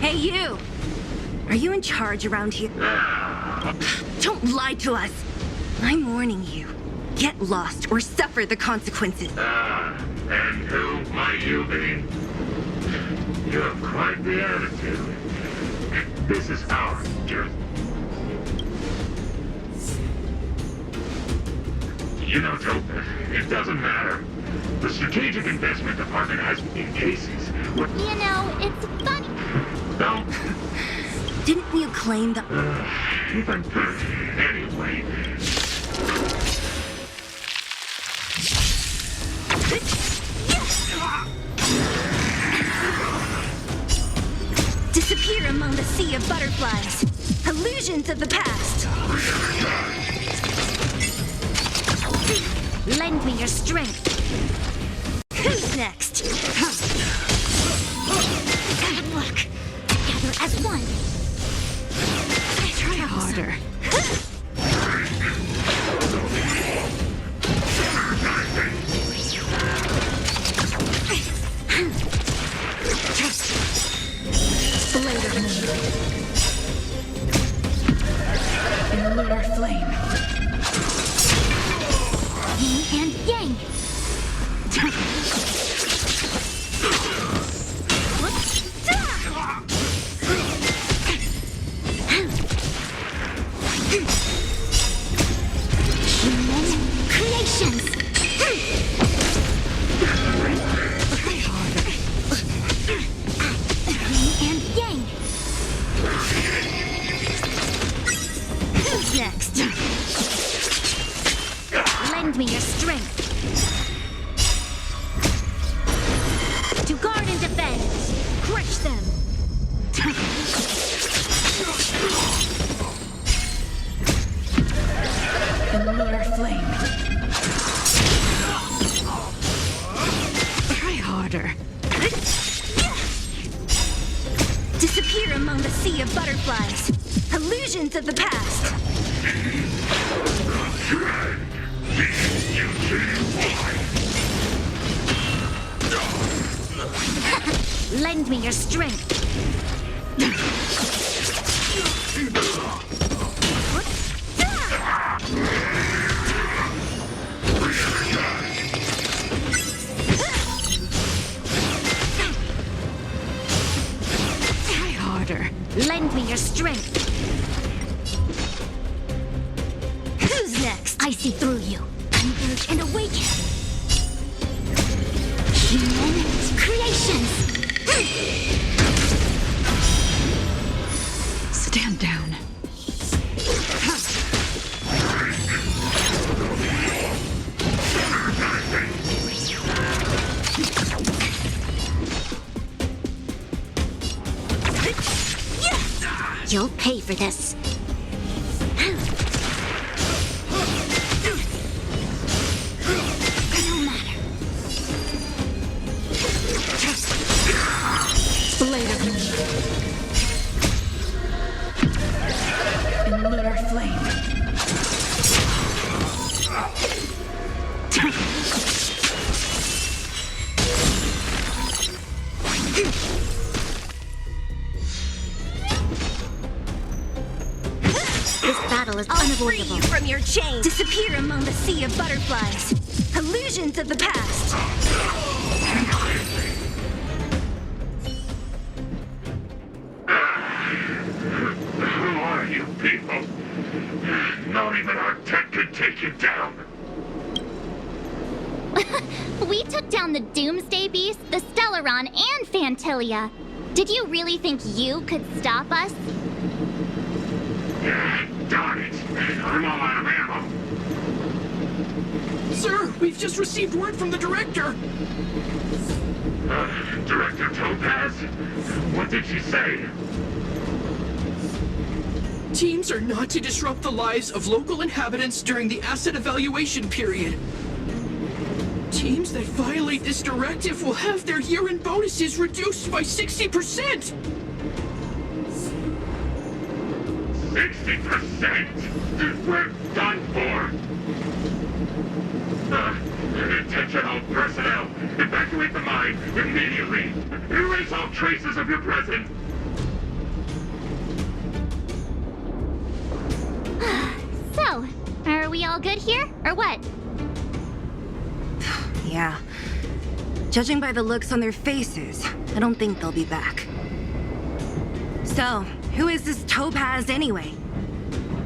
Hey, you! Are you in charge around here? Don't lie to us! I'm warning you. Get lost or suffer the consequences. And who might you be? You have quite the attitude. This is our jurisdiction. You know, Joe, it doesn't matter. The Strategic Investment Department has in cases where... You know, it's funny. No. Didn't you claim that... Even anyway. Disappear among the sea of butterflies. Illusions of the past. Lend me your strength. Who's next? Good luck. Together as one. Try harder. Blade of moon. In lunar flame. Yin and yang. Human creations. Yin and yang. Who's next? Lend me your strength. To guard and defend. Crush them. In lunar flame. Try harder. Disappear among the sea of butterflies. Illusions of the past. Lend me your strength. Try harder. Lend me your strength. Who's next? I see through you. Converge and awaken. Human creations. Stand down. You'll pay for this. No matter. Blade of moon. In lunar flame. This battle is I'll free unavoidable. you from your chains. Disappear among the sea of butterflies. Illusions of the past. Who are you people? Not even our tech could take you down. We took down the Doomsday Beast, the Stellaron, and Fantilia. Did you really think you could stop us? Darn it. I'm all out of ammo. Sir, we've just received word from the director. Director Topaz? What did she say? Teams are not to disrupt the lives of local inhabitants during the asset evaluation period. Teams that violate this directive will have their year-end bonuses reduced by 60%! 60%? We're done for! Attention all personnel! Evacuate the mine immediately! Erase all traces of your presence! we all good here, or what? Yeah. Judging by the looks on their faces, I don't think they'll be back. So, who is this Topaz anyway?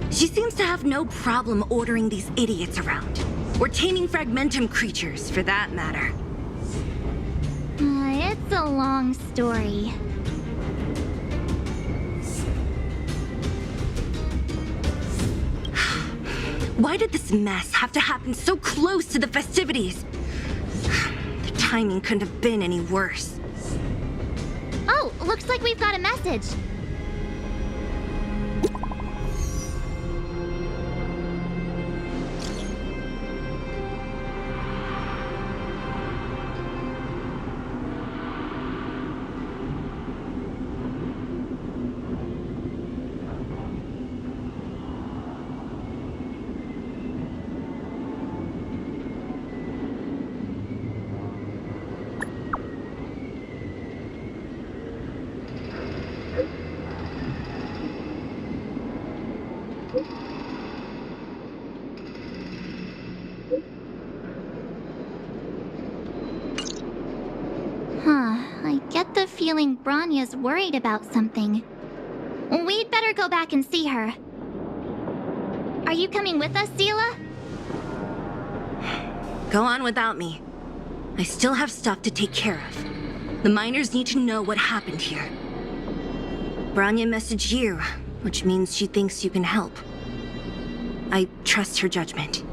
She seems to have no problem ordering these idiots around. Or taming fragmentum creatures, for that matter. It's a long story. Why did this mess have to happen so close to the festivities? The timing couldn't have been any worse. Oh, looks like we've got a message. I get the feeling Bronya's worried about something. We'd better go back and see her. Are you coming with us, Zila? Go on without me. I still have stuff to take care of. The miners need to know what happened here. Bronya messaged you, which means she thinks you can help. I trust her judgment.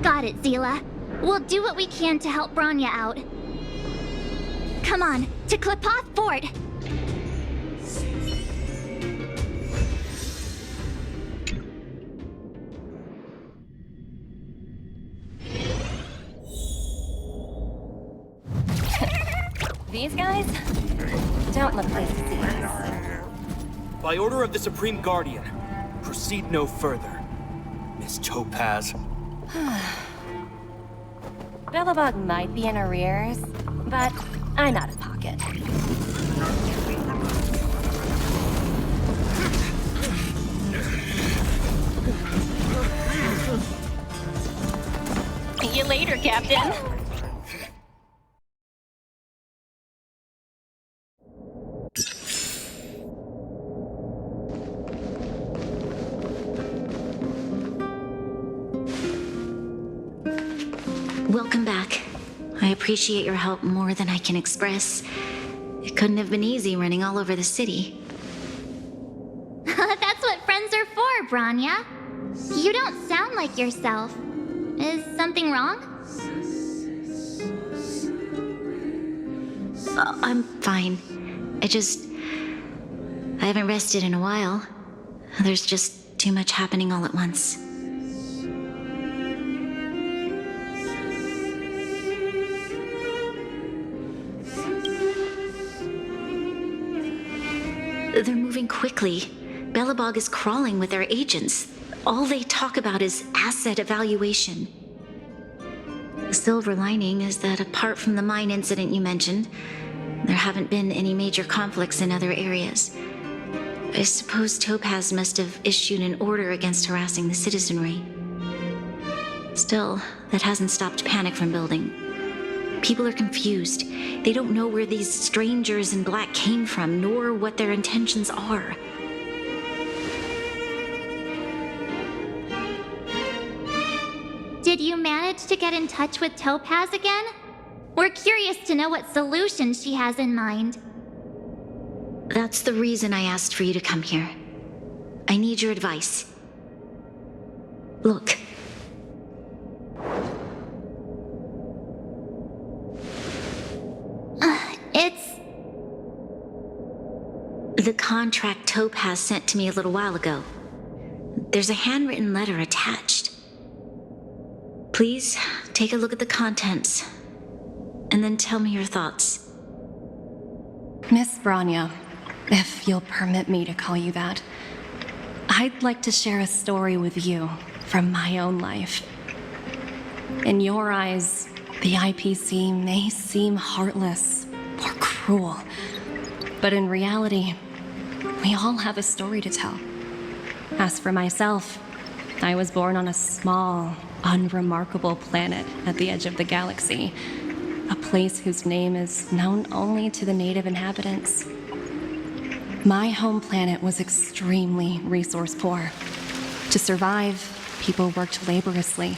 Got it, Zila. We'll do what we can to help Bronya out. Come on, to Klipoth Fort! These guys don't look pleased to see us. By order of the Supreme Guardian, proceed no further, Miss Topaz. Bellabog might be in arrears, but I'm out of pocket. See you later, Captain. Welcome back. I appreciate your help more than I can express. It couldn't have been easy running all over the city. That's what friends are for, Bronya. You don't sound like yourself. Is something wrong? I'm fine. I haven't rested in a while. There's just too much happening all at once. They're moving quickly. Bellabog is crawling with their agents. All they talk about is asset evaluation. The silver lining is that apart from the mine incident you mentioned, there haven't been any major conflicts in other areas. I suppose Topaz must have issued an order against harassing the citizenry. Still, that hasn't stopped panic from building. People are confused. They don't know where these strangers in black came from, nor what their intentions are. Did you manage to get in touch with Topaz again? We're curious to know what solution she has in mind. That's the reason I asked for you to come here. I need your advice. Look. The contract Topaz sent to me a little while ago. There's a handwritten letter attached. Please take a look at the contents, and then tell me your thoughts. Miss Bronya, if you'll permit me to call you that, I'd like to share a story with you from my own life. In your eyes, the IPC may seem heartless or cruel, but in reality, we all have a story to tell. As for myself, I was born on a small, unremarkable planet at the edge of the galaxy, a place whose name is known only to the native inhabitants. My home planet was extremely resource poor. To survive, people worked laboriously,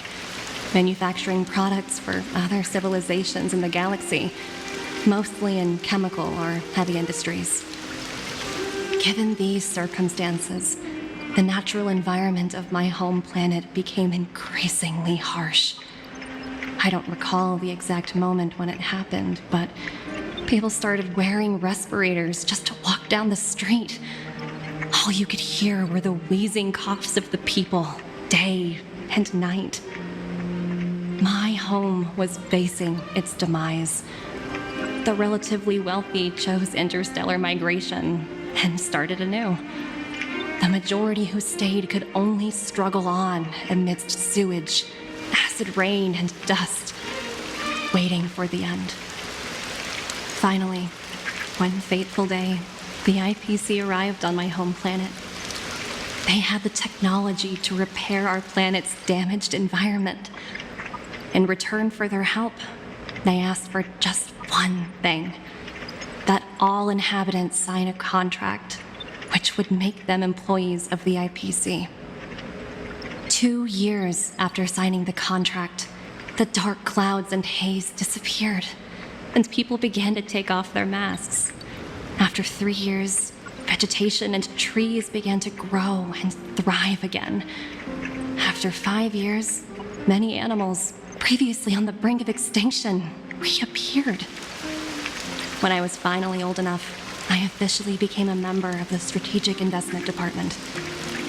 manufacturing products for other civilizations in the galaxy, mostly in chemical or heavy industries. Given these circumstances, the natural environment of my home planet became increasingly harsh. I don't recall the exact moment when it happened, but people started wearing respirators just to walk down the street. All you could hear were the wheezing coughs of the people, day and night. My home was facing its demise. The relatively wealthy chose interstellar migration and started anew. The majority who stayed could only struggle on amidst sewage, acid rain, and dust, waiting for the end. Finally, one fateful day, the IPC arrived on my home planet. They had the technology to repair our planet's damaged environment. In return for their help, they asked for just one thing: that all inhabitants sign a contract which would make them employees of the IPC. 2 years after signing the contract, the dark clouds and haze disappeared, and people began to take off their masks. After 3 years, vegetation and trees began to grow and thrive again. After 5 years, many animals, previously on the brink of extinction, reappeared. When I was finally old enough, I officially became a member of the Strategic Investment Department.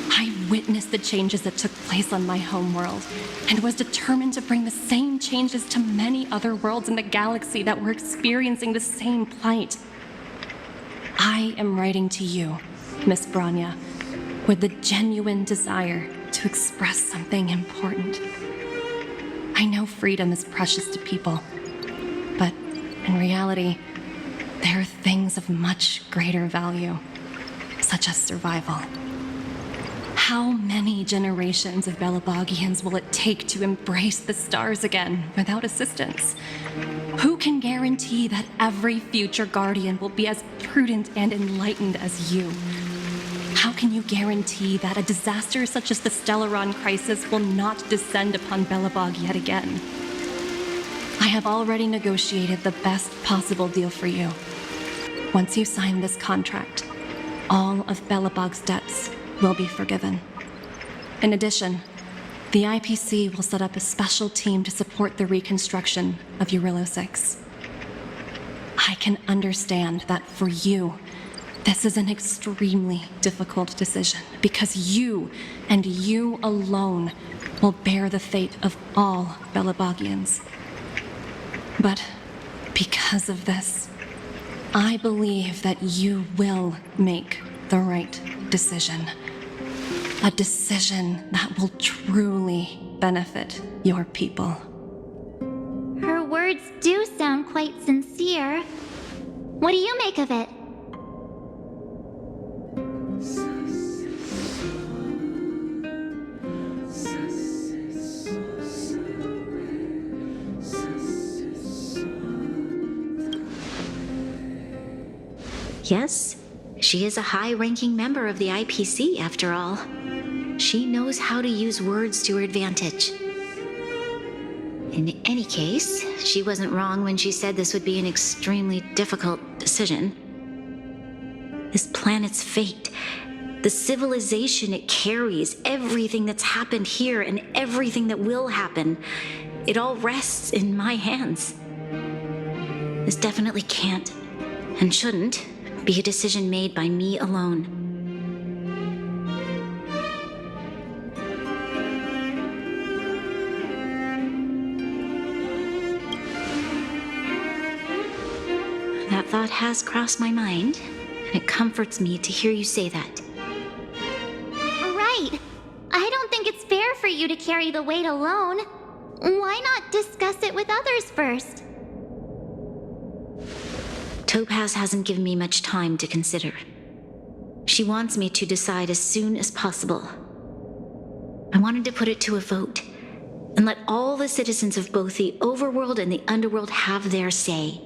I witnessed the changes that took place on my homeworld and was determined to bring the same changes to many other worlds in the galaxy that were experiencing the same plight. I am writing to you, Miss Branya, with the genuine desire to express something important. I know freedom is precious to people, but in reality, there are things of much greater value, such as survival. How many generations of Belabogians will it take to embrace the stars again without assistance? Who can guarantee that every future Guardian will be as prudent and enlightened as you? How can you guarantee that a disaster such as the Stellaron crisis will not descend upon Belobog yet again? I have already negotiated the best possible deal for you. Once you sign this contract, all of Belobog's debts will be forgiven. In addition, the IPC will set up a special team to support the reconstruction of Jarilo 6. I can understand that for you, this is an extremely difficult decision because you, and you alone, will bear the fate of all Belabogians. But because of this, I believe that you will make the right decision. A decision that will truly benefit your people. Her words do sound quite sincere. What do you make of it? Yes, she is a high-ranking member of the IPC, after all. She knows how to use words to her advantage. In any case, she wasn't wrong when she said this would be an extremely difficult decision. This planet's fate, the civilization it carries, everything that's happened here and everything that will happen, it all rests in my hands. This definitely can't, and shouldn't, be a decision made by me alone. That thought has crossed my mind, and it comforts me to hear you say that. Right. I don't think it's fair for you to carry the weight alone. Why not discuss it with others first? Topaz hasn't given me much time to consider. She wants me to decide as soon as possible. I wanted to put it to a vote and let all the citizens of both the overworld and the underworld have their say.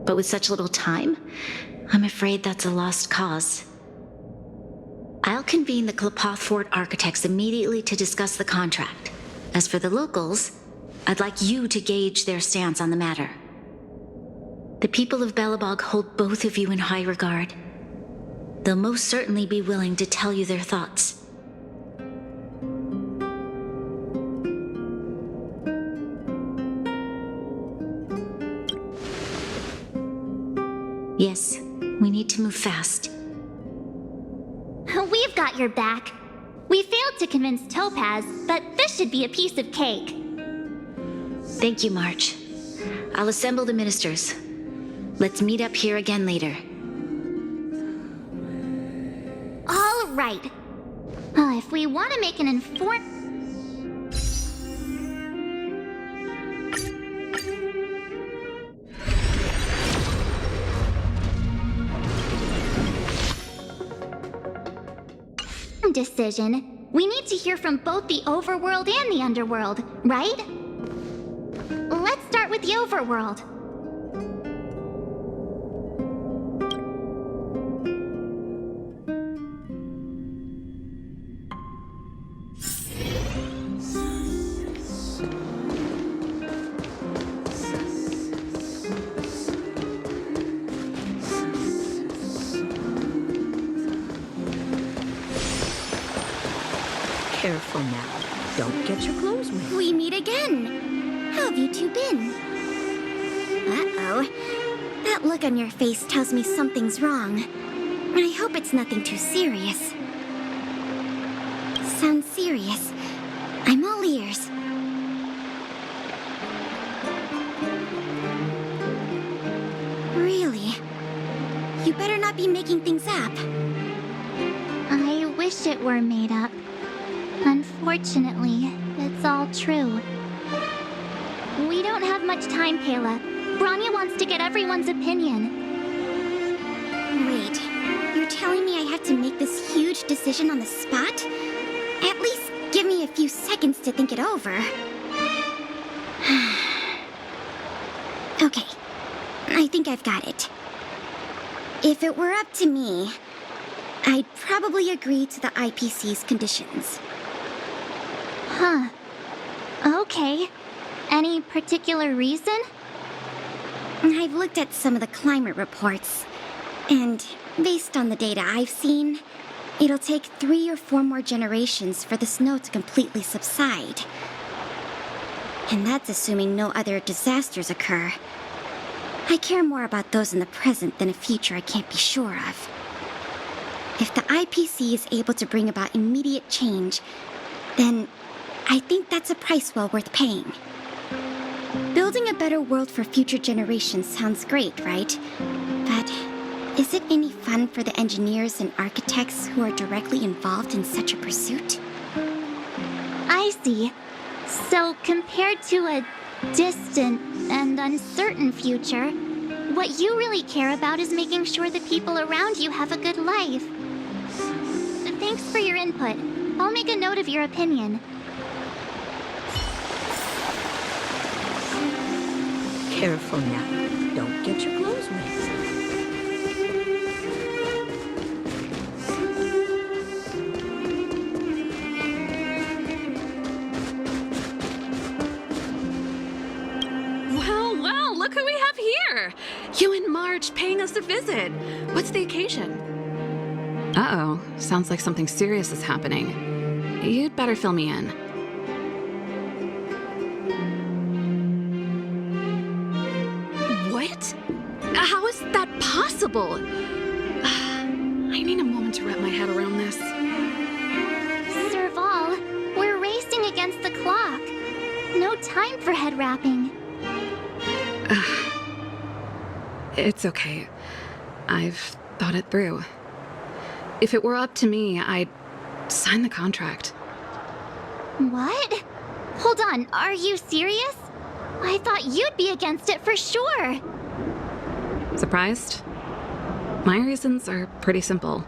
But with such little time, I'm afraid that's a lost cause. I'll convene the Klapoth Fort architects immediately to discuss the contract. As for the locals, I'd like you to gauge their stance on the matter. The people of Belobog hold both of you in high regard. They'll most certainly be willing to tell you their thoughts. Yes, we need to move fast. We've got your back. We failed to convince Topaz, but this should be a piece of cake. Thank you, March. I'll assemble the ministers. Let's meet up here again later. All right. If we want to make an informed... decision, we need to hear from both the overworld and the underworld, right? Let's start with the overworld. Careful now. Don't get your clothes wet. We meet again. How have you two been? Uh-oh. That look on your face tells me something's wrong. I hope it's nothing too serious. Sounds serious. I'm all ears. Really? You better not be making things up. I wish it were made up. Unfortunately, it's all true. We don't have much time, Kayla. Branya wants to get everyone's opinion. Wait, you're telling me I have to make this huge decision on the spot? At least give me a few seconds to think it over. Okay, I think I've got it. If it were up to me, I'd probably agree to the IPC's conditions. Huh. Okay. Any particular reason? I've looked at some of the climate reports, and based on the data I've seen, it'll take 3 or 4 more generations for the snow to completely subside. And that's assuming no other disasters occur. I care more about those in the present than a future I can't be sure of. If the IPC is able to bring about immediate change, then I think that's a price well worth paying. Building a better world for future generations sounds great, right? But is it any fun for the engineers and architects who are directly involved in such a pursuit? I see. So compared to a distant and uncertain future, what you really care about is making sure the people around you have a good life. Thanks for your input. I'll make a note of your opinion. Careful now. Don't get your clothes wet. Well, look who we have here! You and March paying us a visit. What's the occasion? Uh-oh, sounds like something serious is happening. You'd better fill me in. What? How is that possible? I need a moment to wrap my head around this. Serval, we're racing against the clock. No time for head wrapping. It's okay. I've thought it through. If it were up to me, I'd sign the contract. What? Hold on, are you serious? I thought you'd be against it for sure. Surprised? My reasons are pretty simple.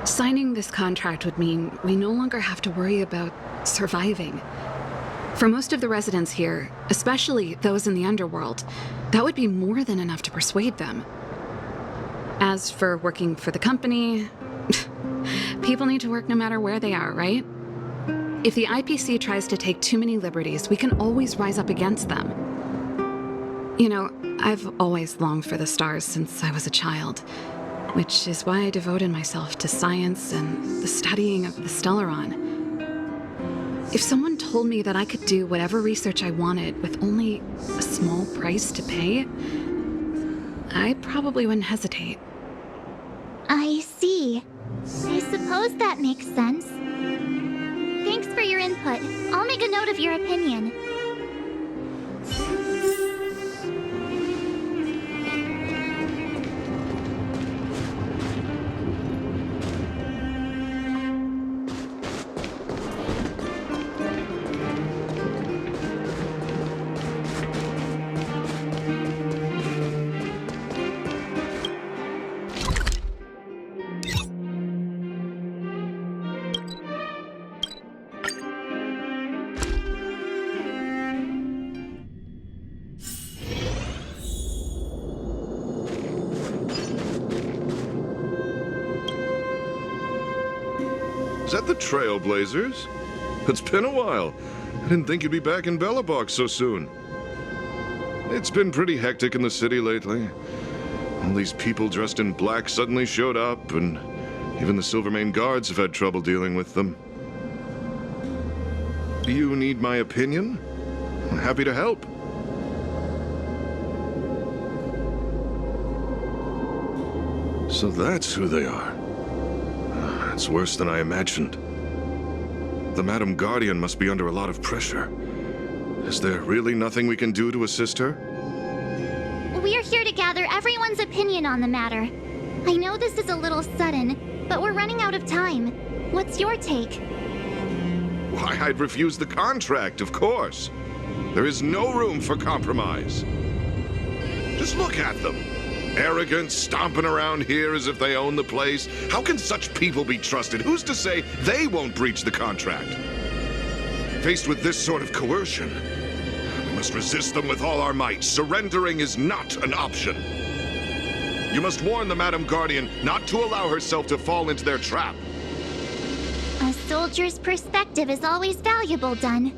Signing this contract would mean we no longer have to worry about surviving. For most of the residents here, especially those in the underworld, that would be more than enough to persuade them. As for working for the company, people need to work no matter where they are, right? If the IPC tries to take too many liberties, we can always rise up against them. You know, I've always longed for the stars since I was a child, which is why I devoted myself to science and the studying of the Stellaron. If someone told me that I could do whatever research I wanted with only a small price to pay, I probably wouldn't hesitate. I see. I suppose that makes sense. Thanks for your input. I'll make a note of your opinion. Is that the Trailblazers? It's been a while. I didn't think you'd be back in Belobog so soon. It's been pretty hectic in the city lately. All these people dressed in black suddenly showed up, and even the Silvermane guards have had trouble dealing with them. Do you need my opinion? I'm happy to help. So that's who they are. It's worse than I imagined. The Madam Guardian must be under a lot of pressure. Is there really nothing we can do to assist her? We're here to gather everyone's opinion on the matter. I know this is a little sudden, but we're running out of time. What's your take? Why, I'd refuse the contract, of course. There is no room for compromise. Just look at them. Arrogant, stomping around here as if they own the place. How can such people be trusted? Who's to say they won't breach the contract? Faced with this sort of coercion, we must resist them with all our might. Surrendering is not an option. You must warn the Madam Guardian not to allow herself to fall into their trap. A soldier's perspective is always valuable, Dunn.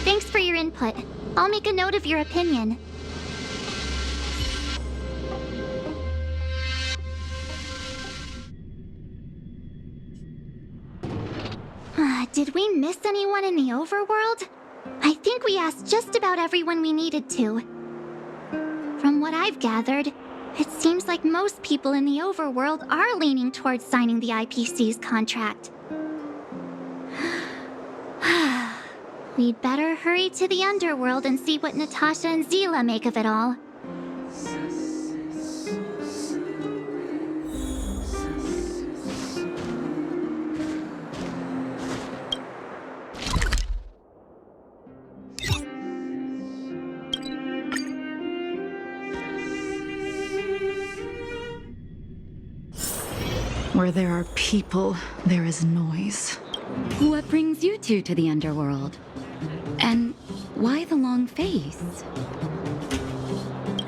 Thanks for your input. I'll make a note of your opinion. Did we miss anyone in the overworld? I think we asked just about everyone we needed to. From what I've gathered, it seems like most people in the overworld are leaning towards signing the IPC's contract. We'd better hurry to the underworld and see what Natasha and Zila make of it all. Where there are people, there is noise. What brings you two to the underworld? And why the long face?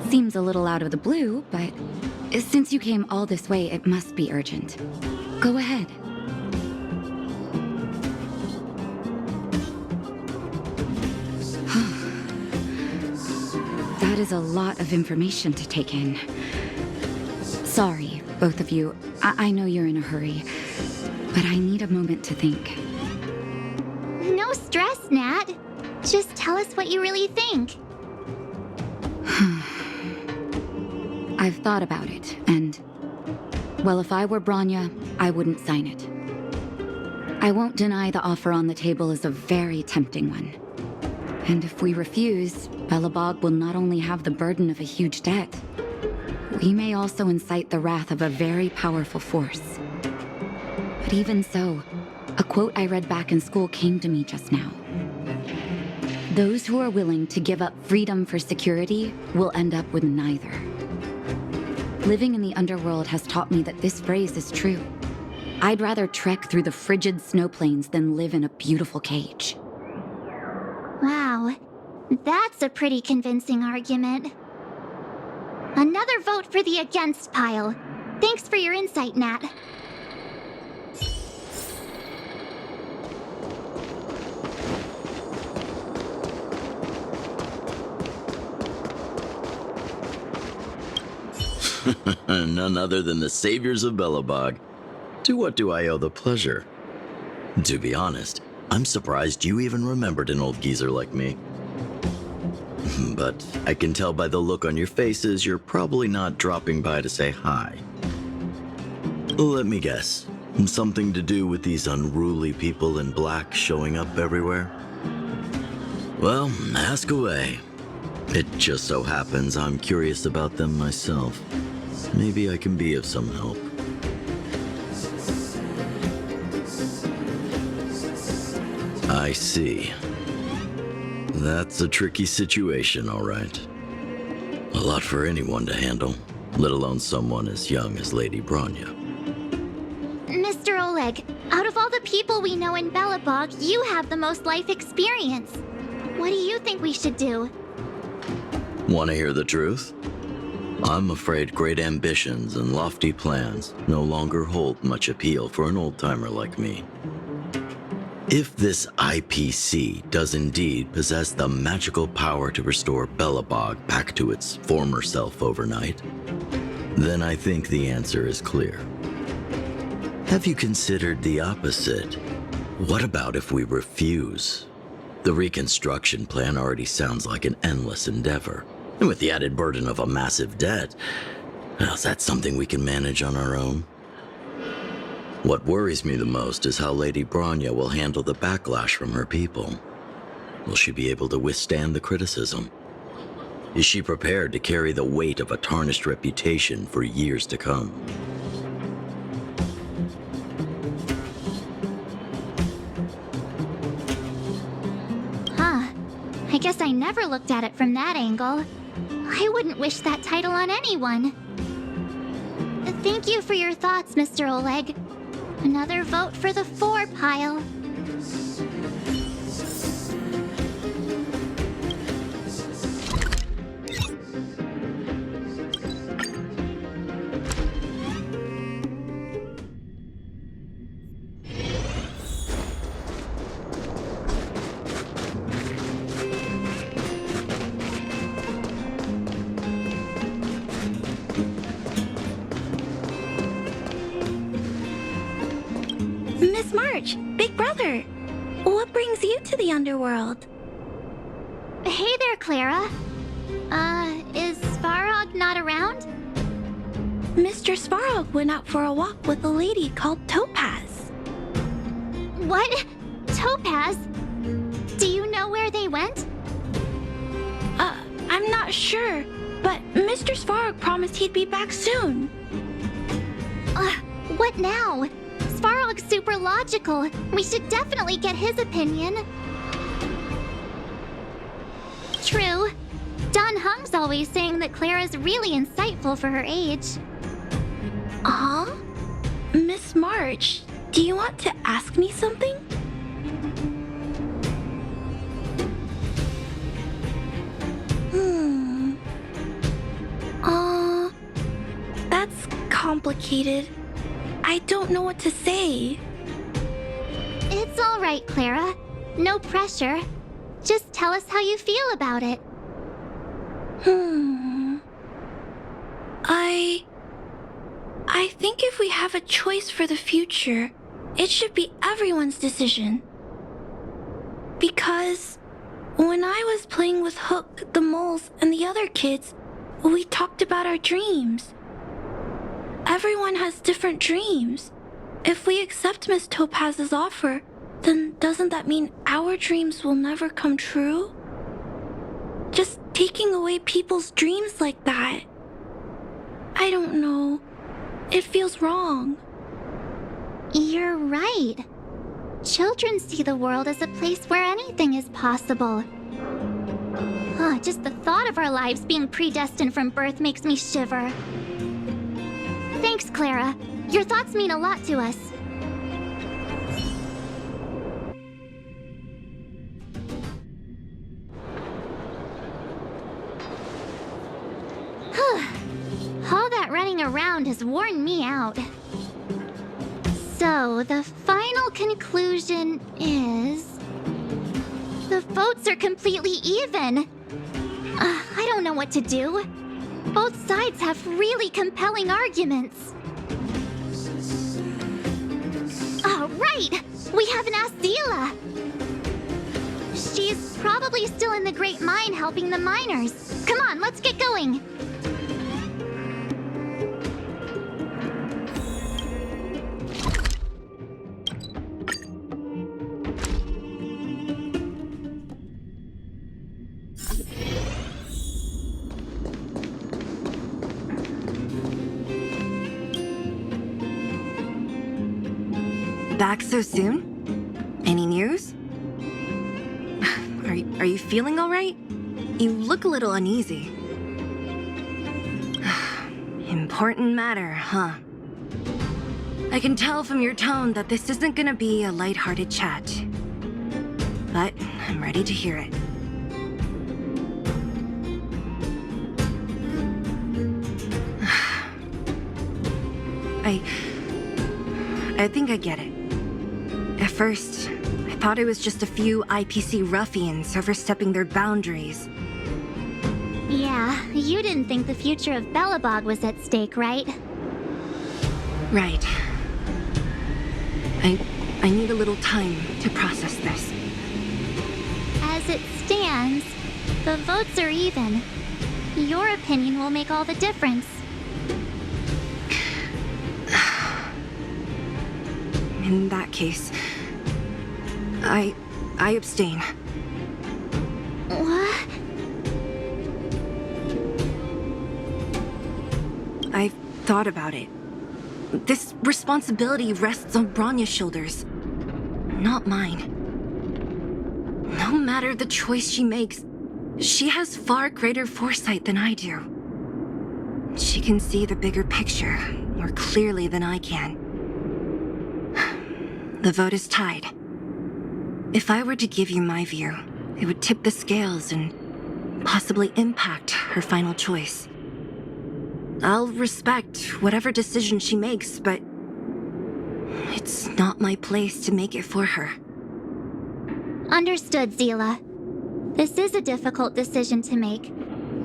Seems a little out of the blue, but since you came all this way, it must be urgent. Go ahead. That is a lot of information to take in. Sorry, both of you. I know you're in a hurry, but I need a moment to think. No stress, Nat. Just tell us what you really think. I've thought about it, and... well, if I were Bronya, I wouldn't sign it. I won't deny the offer on the table is a very tempting one. And if we refuse, Belobog will not only have the burden of a huge debt, we may also incite the wrath of a very powerful force. But even so, a quote I read back in school came to me just now. Those who are willing to give up freedom for security will end up with neither. Living in the underworld has taught me that this phrase is true. I'd rather trek through the frigid snow plains than live in a beautiful cage. Wow, that's a pretty convincing argument. Another vote for the against pile. Thanks for your insight, Nat. None other than the saviors of Belobog. To what do I owe the pleasure? To be honest, I'm surprised you even remembered an old geezer like me. But I can tell by the look on your faces you're probably not dropping by to say hi. Let me guess. Something to do with these unruly people in black showing up everywhere? Well, ask away. It just so happens I'm curious about them myself. Maybe I can be of some help. I see. That's a tricky situation, all right. A lot for anyone to handle, let alone someone as young as Lady Bronya. Mr. Oleg, out of all the people we know in Belobog, you have the most life experience. What do you think we should do? Want to hear the truth? I'm afraid great ambitions and lofty plans no longer hold much appeal for an old-timer like me. If this IPC does indeed possess the magical power to restore Belobog back to its former self overnight, then I think the answer is clear. Have you considered the opposite? What about if we refuse? The reconstruction plan already sounds like an endless endeavor. And with the added burden of a massive debt, well, is that something we can manage on our own? What worries me the most is how Lady Bronya will handle the backlash from her people. Will she be able to withstand the criticism? Is she prepared to carry the weight of a tarnished reputation for years to come? I guess I never looked at it from that angle. I wouldn't wish that title on anyone. Thank you for your thoughts, Mr. Oleg. Another vote for the 4 pile. Miss March, Big Brother, what brings you to the underworld? Hey there, Clara. Is Svarog not around? Mr. Svarog went out for a walk with a lady called Topaz. What? Topaz? Do you know where they went? I'm not sure, but Mr. Svarog promised he'd be back soon. What now? Svarog's super logical. We should definitely get his opinion. True. Don Hung's always saying that Clara's really insightful for her age. Huh? Miss March, do you want to ask me something? That's complicated. I don't know what to say. It's all right, Clara. No pressure. Just tell us how you feel about it. I think if we have a choice for the future, it should be everyone's decision. Because when I was playing with Hook, the moles, and the other kids, we talked about our dreams. Everyone has different dreams. If we accept Miss Topaz's offer, then doesn't that mean our dreams will never come true? Just taking away people's dreams like that. I don't know. It feels wrong. You're right. Children see the world as a place where anything is possible. Just the thought of our lives being predestined from birth makes me shiver. Clara. Your thoughts mean a lot to us. All that running around has worn me out. So, the final conclusion is... the votes are completely even. I don't know what to do. Both sides have really compelling arguments. Oh, right! We haven't asked Zila. She's probably still in the Great Mine helping the miners. Come on, let's get going. Back so soon? Any news? Are you feeling all right? You look a little uneasy. Important matter, huh? I can tell from your tone that this isn't gonna be a lighthearted chat. But I'm ready to hear it. I think I get it. At first, I thought it was just a few IPC ruffians overstepping their boundaries. Yeah, you didn't think the future of Belobog was at stake, right? Right. I need a little time to process this. As it stands, the votes are even. Your opinion will make all the difference. In that case, I abstain. What? I've thought about it. This responsibility rests on Bronya's shoulders, not mine. No matter the choice she makes, she has far greater foresight than I do. She can see the bigger picture more clearly than I can. The vote is tied. If I were to give you my view, it would tip the scales and possibly impact her final choice. I'll respect whatever decision she makes, but it's not my place to make it for her. Understood, Zila. This is a difficult decision to make,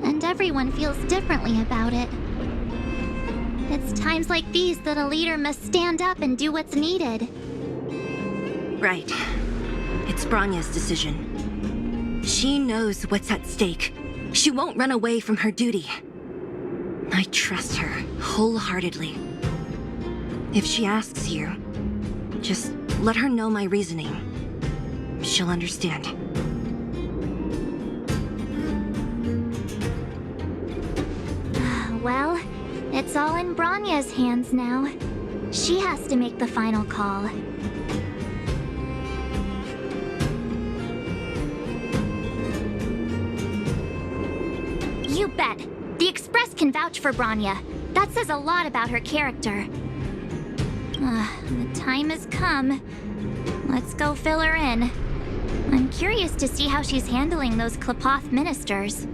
and everyone feels differently about it. It's times like these that a leader must stand up and do what's needed. Right. It's Bronya's decision. She knows what's at stake. She won't run away from her duty. I trust her wholeheartedly. If she asks you, just let her know my reasoning. She'll understand. Well, it's all in Bronya's hands now. She has to make the final call. You bet. The Express can vouch for Bronya. That says a lot about her character. The time has come. Let's go fill her in. I'm curious to see how she's handling those Klapoth ministers.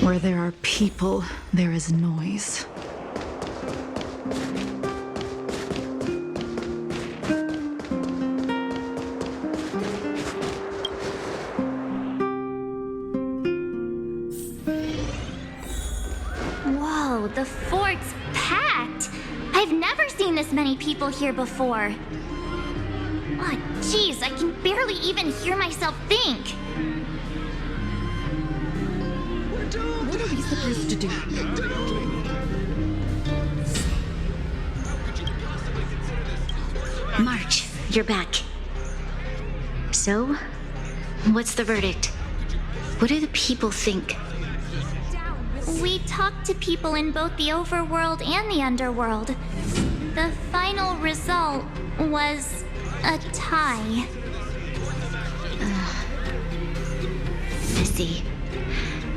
Where there are people, there is noise. Whoa, the fort's packed! I've never seen this many people here before. Oh, jeez, I can barely even hear myself think. What are we supposed to do? March, you're back. So, what's the verdict? What do the people think? We talked to people in both the overworld and the underworld. The final result was a tie. I see.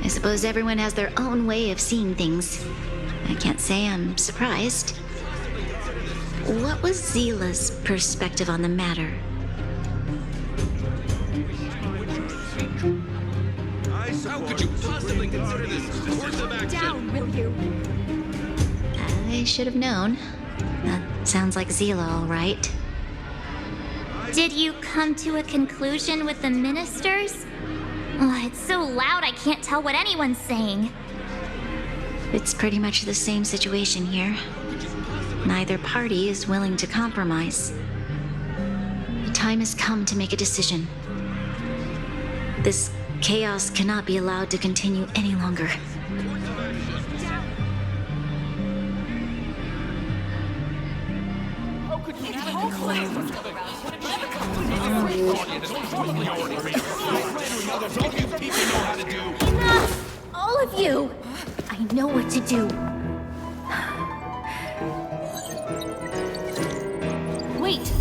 I suppose everyone has their own way of seeing things. I can't say I'm surprised. What was Zila's perspective on the matter? How could you possibly consider this a course of action? Down, will you? I should have known. That sounds like Zila, all right. Did you come to a conclusion with the ministers? Oh, it's so loud I can't tell what anyone's saying. It's pretty much the same situation here. Neither party is willing to compromise. The time has come to make a decision. This chaos cannot be allowed to continue any longer. Enough! All of you! I know what to do. Wait!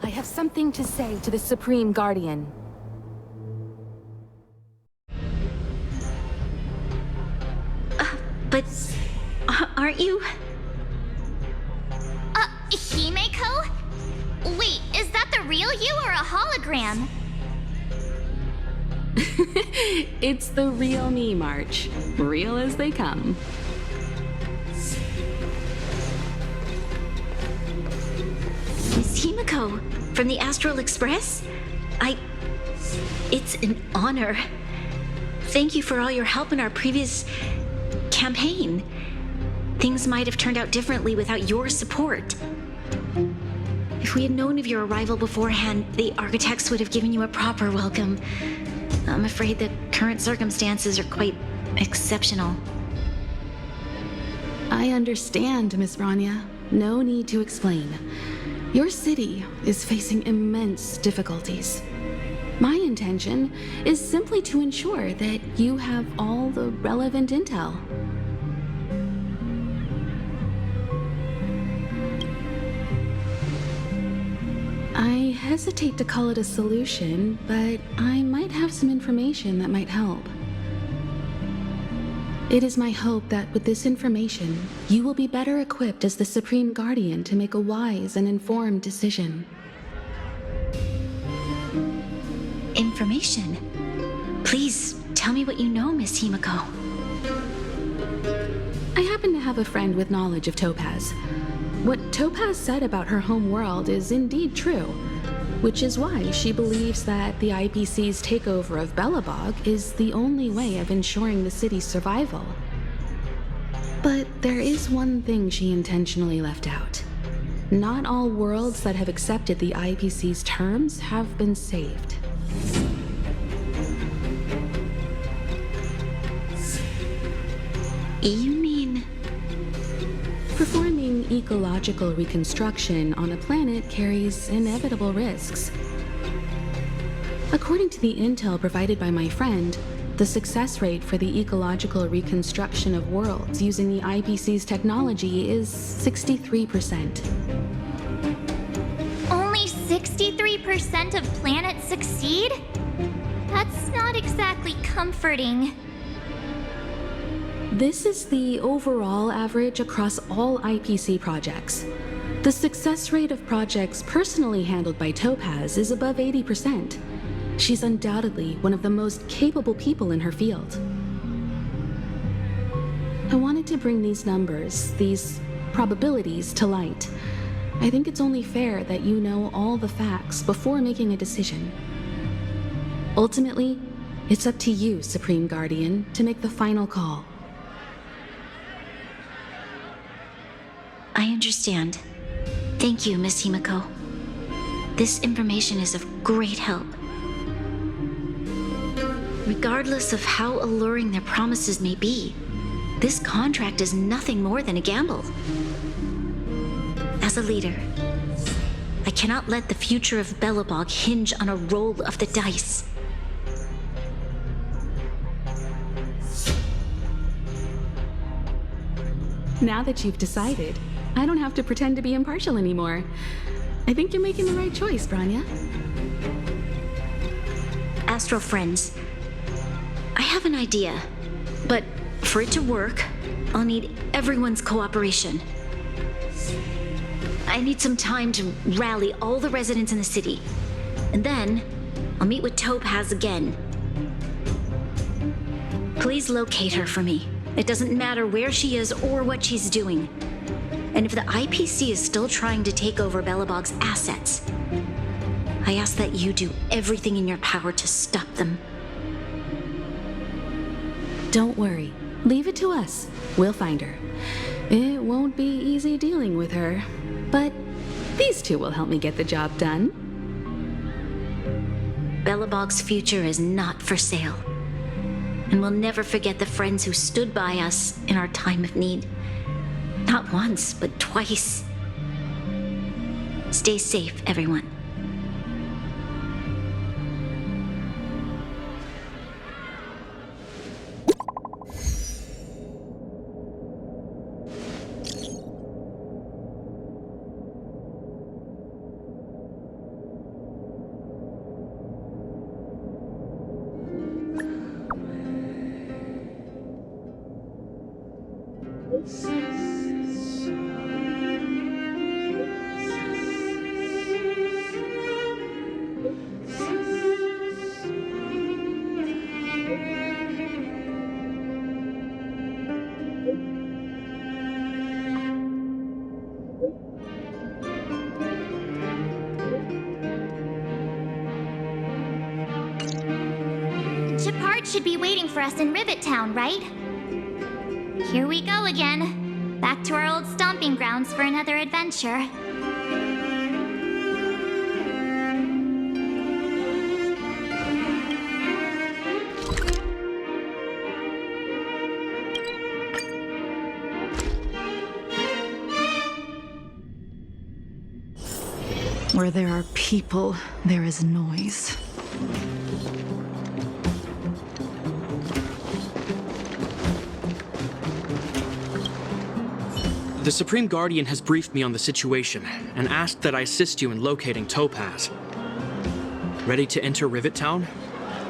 I have something to say to the Supreme Guardian. But aren't you? Himeko? Wait, is that the real you or a hologram? It's the real me, March. Real as they come. Miss Himeko, from the Astral Express? It's an honor. Thank you for all your help in our previous campaign. Things might have turned out differently without your support. If we had known of your arrival beforehand, the architects would have given you a proper welcome. I'm afraid the current circumstances are quite exceptional. I understand, Miss Branya. No need to explain. Your city is facing immense difficulties. My intention is simply to ensure that you have all the relevant intel. I hesitate to call it a solution, but I might have some information that might help. It is my hope that with this information, you will be better equipped as the Supreme Guardian to make a wise and informed decision. Information? Please tell me what you know, Miss Himeko. I happen to have a friend with knowledge of Topaz. What Topaz said about her home world is indeed true, which is why she believes that the IPC's takeover of Belobog is the only way of ensuring the city's survival. But there is one thing she intentionally left out. Not all worlds that have accepted the IPC's terms have been saved. You mean... Performing ecological reconstruction on a planet carries inevitable risks. According to the intel provided by my friend, the success rate for the ecological reconstruction of worlds using the IPC's technology is 63%. Only 63% of planets succeed? That's not exactly comforting. This is the overall average across all IPC projects. The success rate of projects personally handled by Topaz is above 80%. She's undoubtedly one of the most capable people in her field. I wanted to bring these numbers, these probabilities, to light. I think it's only fair that you know all the facts before making a decision. Ultimately, it's up to you, Supreme Guardian, to make the final call. I understand. Thank you, Miss Himeko. This information is of great help. Regardless of how alluring their promises may be, this contract is nothing more than a gamble. As a leader, I cannot let the future of Belobog hinge on a roll of the dice. Now that you've decided, I don't have to pretend to be impartial anymore. I think you're making the right choice, Branya. Astro friends, I have an idea, but for it to work, I'll need everyone's cooperation. I need some time to rally all the residents in the city, and then I'll meet with Topaz again. Please locate her for me. It doesn't matter where she is or what she's doing. And if the IPC is still trying to take over Belobog's assets, I ask that you do everything in your power to stop them. Don't worry. Leave it to us. We'll find her. It won't be easy dealing with her, but these two will help me get the job done. Belobog's future is not for sale. And we'll never forget the friends who stood by us in our time of need. Not once, but twice. Stay safe, everyone. Shepard should be waiting for us in Rivet Town, right? Here we go again. Back to our old stomping grounds for another adventure. Where there are people, there is noise. The Supreme Guardian has briefed me on the situation and asked that I assist you in locating Topaz. Ready to enter Rivet Town?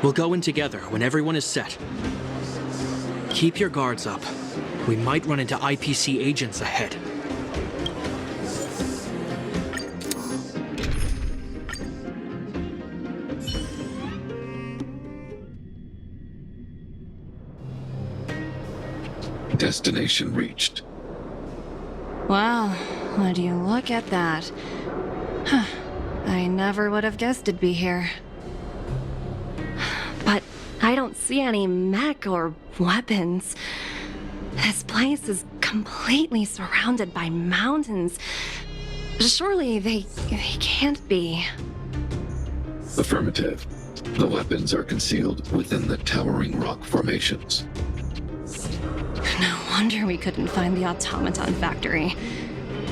We'll go in together when everyone is set. Keep your guards up. We might run into IPC agents ahead. Destination reached. Well, would you look at that? Huh. I never would have guessed it'd be here. But I don't see any mech or weapons. This place is completely surrounded by mountains. Surely they can't be. Affirmative. The weapons are concealed within the towering rock formations. No wonder we couldn't find the automaton factory.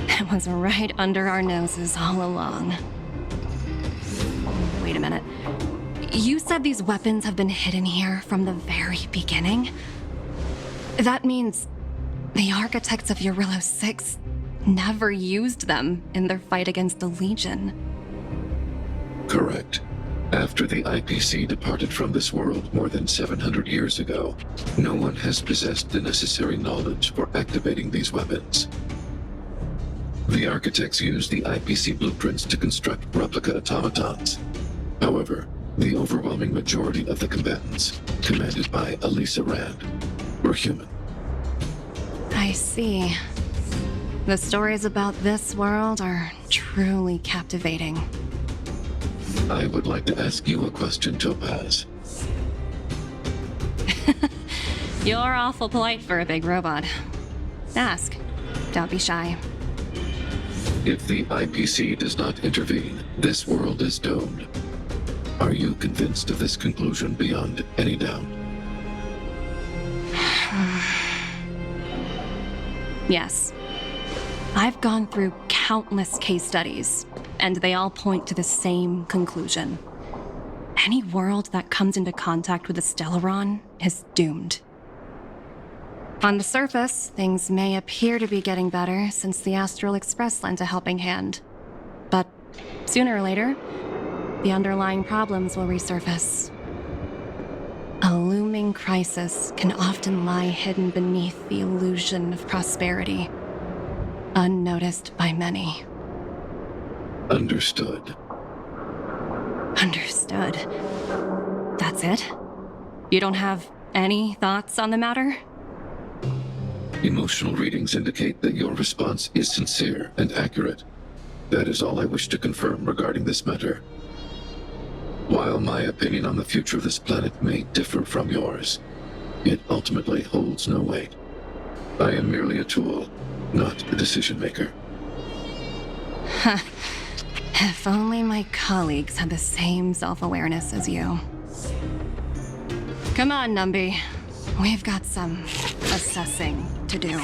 It was right under our noses all along. Wait a minute. You said these weapons have been hidden here from the very beginning? That means the architects of Jarilo 6 never used them in their fight against the Legion. Correct. After the IPC departed from this world more than 700 years ago, no one has possessed the necessary knowledge for activating these weapons. The architects used the IPC blueprints to construct replica automatons. However, the overwhelming majority of the combatants, commanded by Elisa Rand, were human. I see. The stories about this world are truly captivating. I would like to ask you a question, Topaz. You're awful polite for a big robot. Ask. Don't be shy. If the IPC does not intervene, this world is doomed. Are you convinced of this conclusion beyond any doubt? Yes. I've gone through countless case studies, and they all point to the same conclusion. Any world that comes into contact with a Stellaron is doomed. On the surface, things may appear to be getting better since the Astral Express lent a helping hand. But sooner or later, the underlying problems will resurface. A looming crisis can often lie hidden beneath the illusion of prosperity, unnoticed by many. Understood. Understood. That's it? You don't have any thoughts on the matter? Emotional readings indicate that your response is sincere and accurate. That is all I wish to confirm regarding this matter. While my opinion on the future of this planet may differ from yours, it ultimately holds no weight. I am merely a tool, not a decision maker. Huh. If only my colleagues had the same self-awareness as you. Come on, Numby. We've got some assessing to do.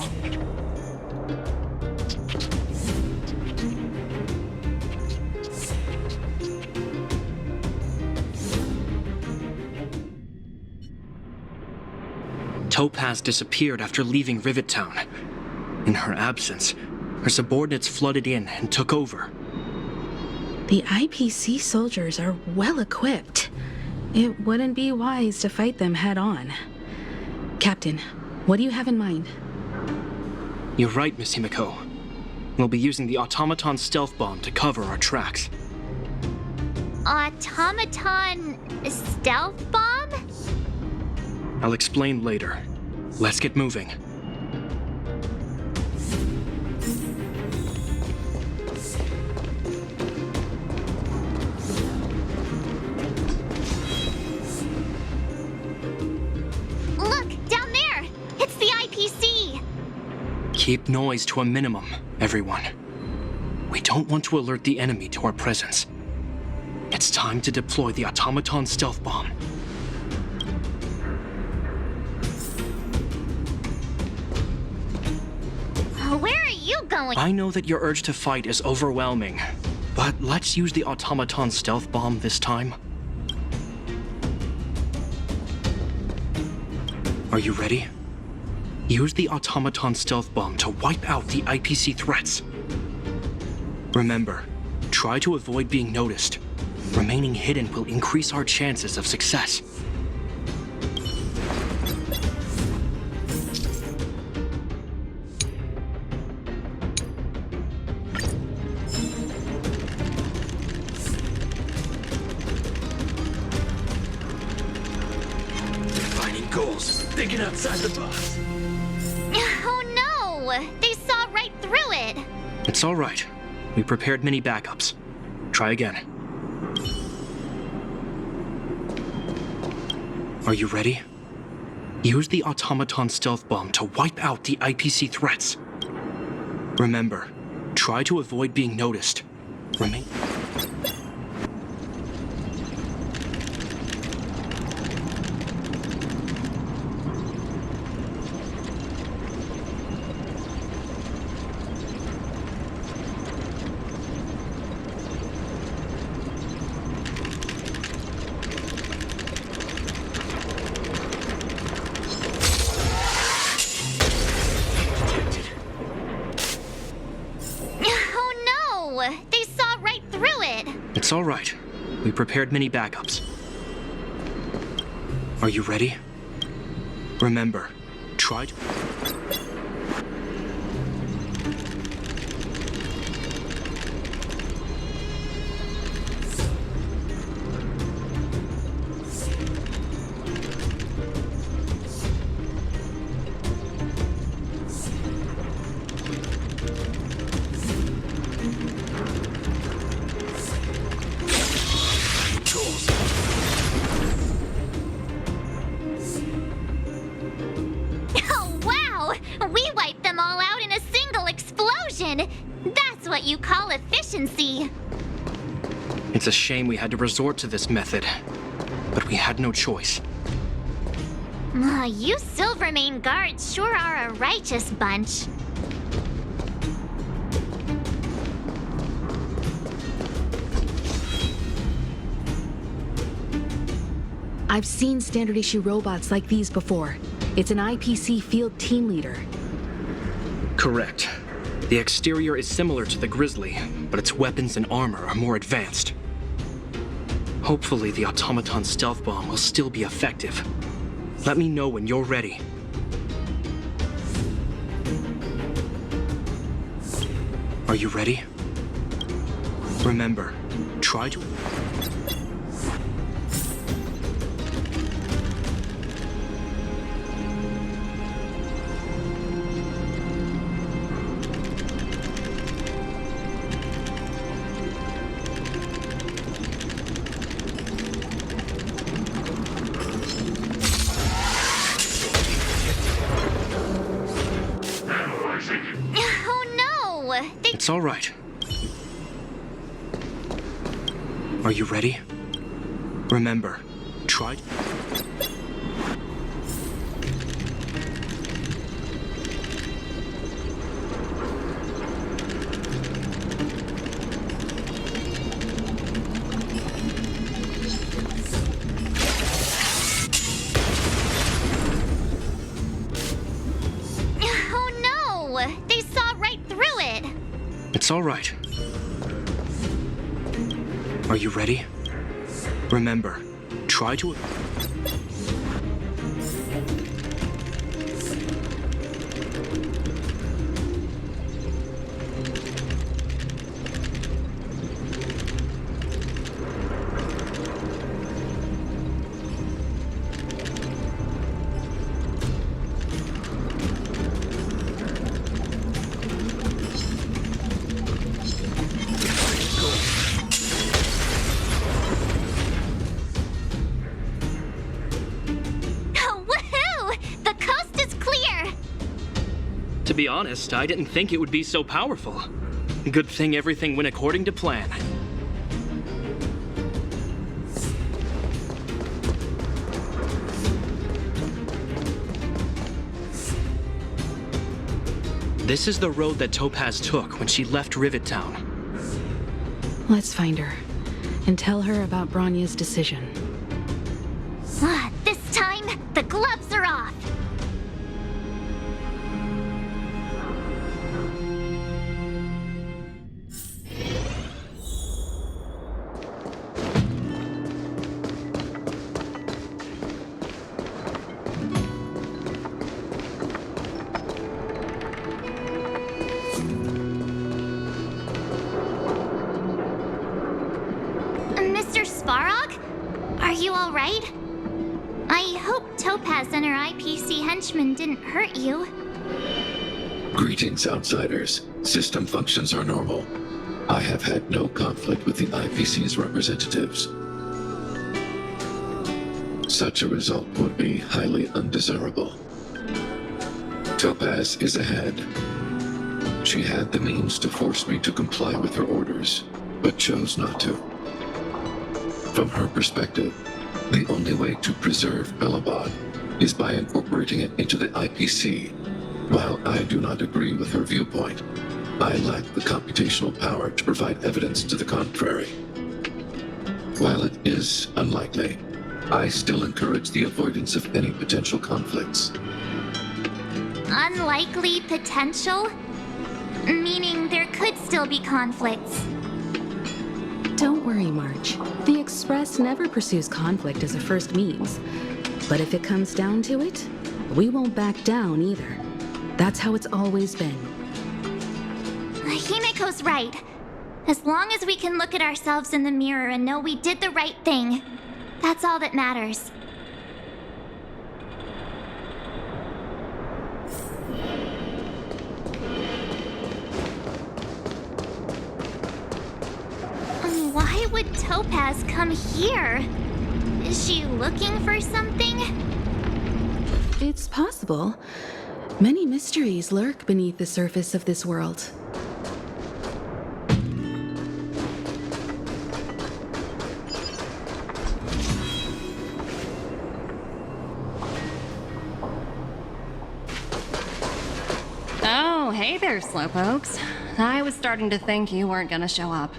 Topaz disappeared after leaving Rivet Town. In her absence, her subordinates flooded in and took over. The IPC soldiers are well equipped. It wouldn't be wise to fight them head on. Captain, what do you have in mind? You're right, Miss Himiko. We'll be using the automaton stealth bomb to cover our tracks. Automaton stealth bomb? I'll explain later. Let's get moving. Look, down there! It's the IPC! Keep noise to a minimum, everyone. We don't want to alert the enemy to our presence. It's time to deploy the automaton stealth bomb. Where are you going? I know that your urge to fight is overwhelming, but let's use the automaton stealth bomb this time. Are you ready? Use the automaton stealth bomb to wipe out the IPC threats. Remember, try to avoid being noticed. Remaining hidden will increase our chances of success. Defining goals, thinking outside the box. Oh no! They saw right through it! It's all right. We prepared many backups. Try again. Are you ready? Use the automaton stealth bomb to wipe out the IPC threats. Remember, try to avoid being noticed. Remain... Oh no! They saw right through it! It's all right. We prepared many backups. Are you ready? Remember, try to... Oh wow! We wiped them all out in a single explosion! That's what you call efficiency! It's a shame we had to resort to this method, but we had no choice. You Silvermane guards sure are a righteous bunch. I've seen standard issue robots like these before. It's an IPC field team leader. Correct. The exterior is similar to the Grizzly, but its weapons and armor are more advanced. Hopefully the automaton stealth bomb will still be effective. Let me know when you're ready. Are you ready? Remember, try to... Oh no! It's all right. Are you ready? Remember, try... Oh no! They saw right through it! It's all right. Are you ready? Remember, try to... To be honest, I didn't think it would be so powerful. Good thing everything went according to plan. This is the road that Topaz took when she left Rivet Town. Let's find her and tell her about Bronya's decision. This time, the gloves are off! Mr. Svarog? Are you alright? I hope Topaz and her IPC henchmen didn't hurt you. Greetings, outsiders. System functions are normal. I have had no conflict with the IPC's representatives. Such a result would be highly undesirable. Topaz is ahead. She had the means to force me to comply with her orders, but chose not to. From her perspective, the only way to preserve Belobog is by incorporating it into the IPC. While I do not agree with her viewpoint, I lack the computational power to provide evidence to the contrary. While it is unlikely, I still encourage the avoidance of any potential conflicts. Unlikely potential? Meaning there could still be conflicts. Don't worry, March. The Express never pursues conflict as a first means. But if it comes down to it, we won't back down either. That's how it's always been. Himeko's right. As long as we can look at ourselves in the mirror and know we did the right thing, that's all that matters. Why would Topaz come here? Is she looking for something? It's possible. Many mysteries lurk beneath the surface of this world. Oh, hey there, Slowpokes. I was starting to think you weren't gonna show up.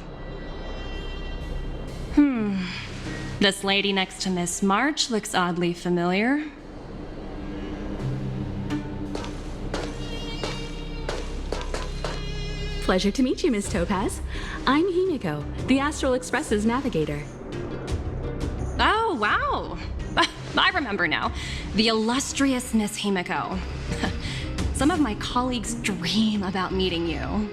This lady next to Miss March looks oddly familiar. Pleasure to meet you, Miss Topaz. I'm Himiko, the Astral Express's navigator. Oh, wow. I remember now. The illustrious Miss Himiko. Some of my colleagues dream about meeting you.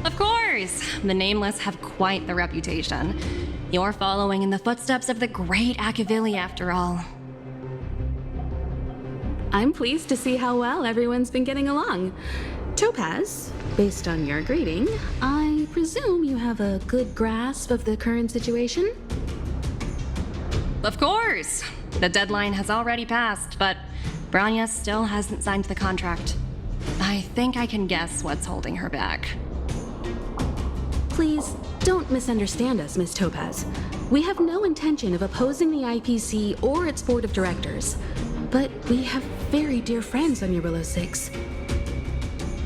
Of course! The Nameless have quite the reputation. You're following in the footsteps of the great Akavili, after all. I'm pleased to see how well everyone's been getting along. Topaz, based on your greeting, I presume you have a good grasp of the current situation? Of course! The deadline has already passed, but Branya still hasn't signed the contract. I think I can guess what's holding her back. Please, don't misunderstand us, Miss Topaz. We have no intention of opposing the IPC or its board of directors, but we have very dear friends on Jarilo 6.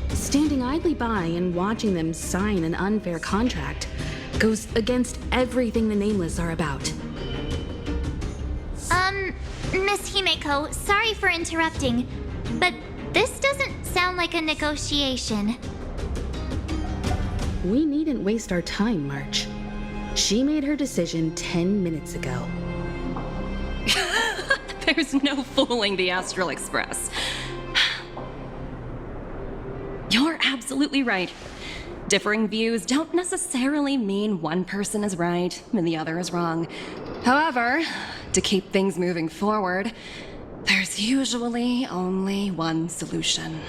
Standing idly by and watching them sign an unfair contract goes against everything the Nameless are about. Miss Himeko, sorry for interrupting, but this doesn't sound like a negotiation. We needn't waste our time, March. She made her decision 10 minutes ago. There's no fooling the Astral Express. You're absolutely right. Differing views don't necessarily mean one person is right and the other is wrong. However, to keep things moving forward, there's usually only one solution.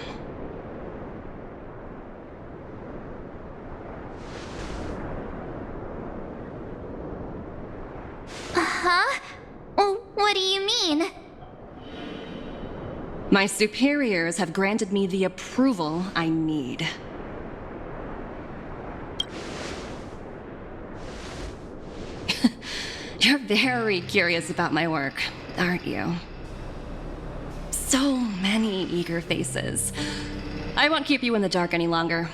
Huh? What do you mean? My superiors have granted me the approval I need. You're very curious about my work, aren't you? So many eager faces. I won't keep you in the dark any longer.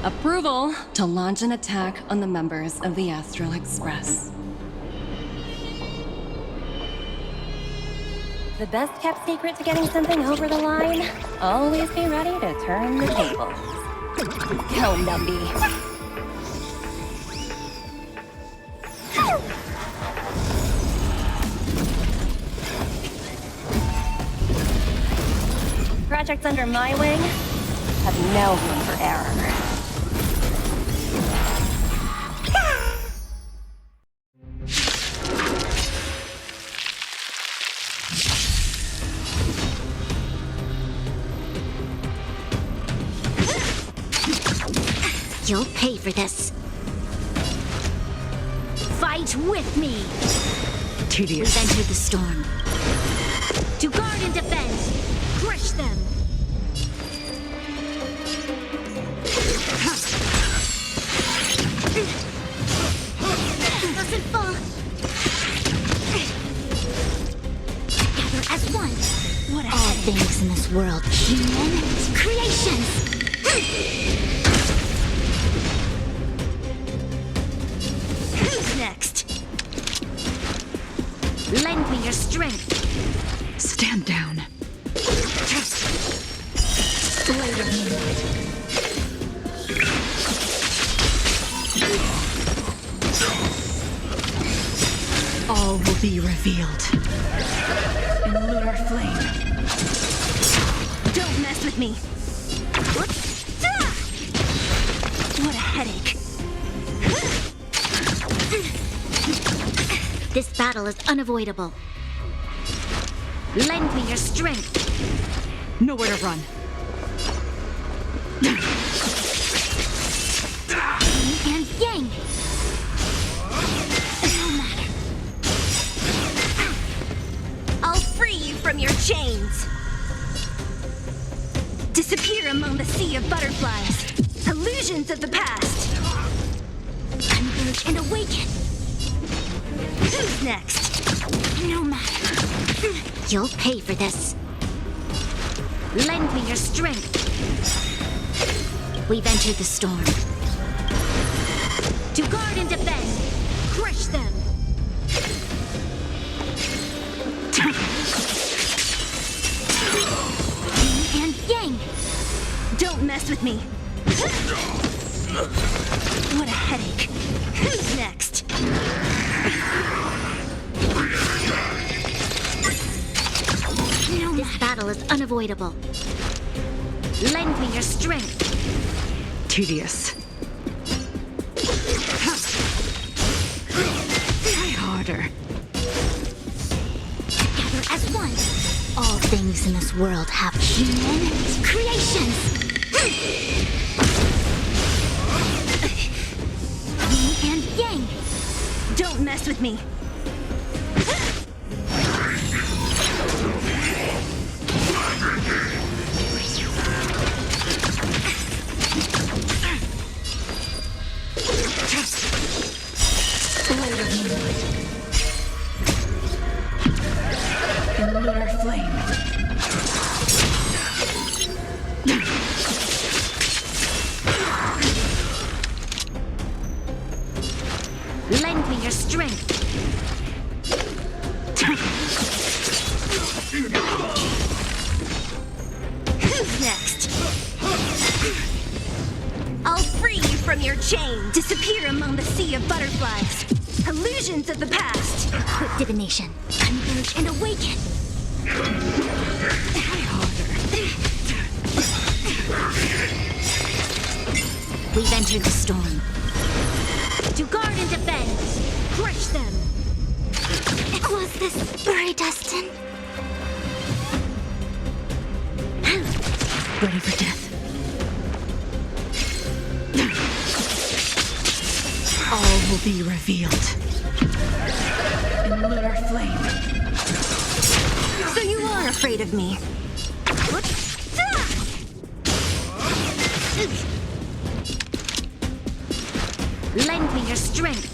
Approval to launch an attack on the members of the Astral Express. The best kept secret to getting something over the line? Always be ready to turn the tables. Go, Numby. Projects under my wing have no room for error. You'll pay for this. Fight with me! Tedious. We've entered the storm. To guard and defend! Crush them! Doesn't fall! Together as one! What a all things in this world, human creations! Who's next? Lend me your strength. Stand down. Blade of moonlight. All will be revealed in lunar flame. Don't mess with me. What a headache. This battle is unavoidable. Lend me your strength. Nowhere to run. Yin and yang. No matter. I'll free you from your chains. Disappear among the sea of butterflies. Illusions of the past. Converge and awaken. Who's next? No matter. You'll pay for this. Lend me your strength. We've entered the storm. To guard and defend. Crush them. with me. What a headache. Who's next? This battle is unavoidable. Lend me your strength. Tedious. Try harder. Together as one. All things in this world have human creations. Yin and yang. Don't mess with me. Lunar flame. Lend me your strength. Who's next? I'll free you from your chain. Disappear among the sea of butterflies. Illusions of the past. Quick divination. Converge and awaken. Try harder. We've entered the storm. To guard and defend. Crush them. Was this predestined? Ready for death. All will be revealed. In lunar flame. So you are afraid of me. Lend me your strength.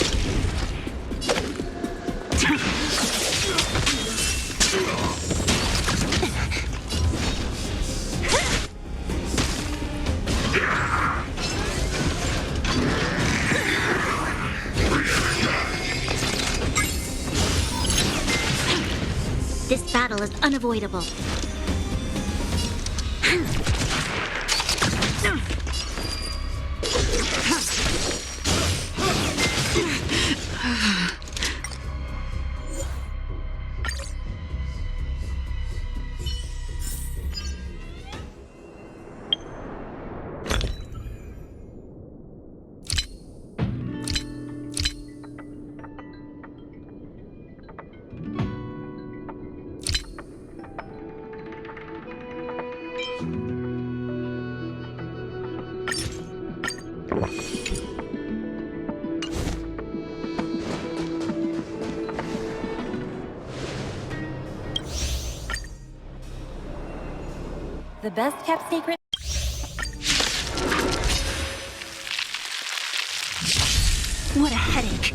This battle is unavoidable. The best kept secret. What a headache.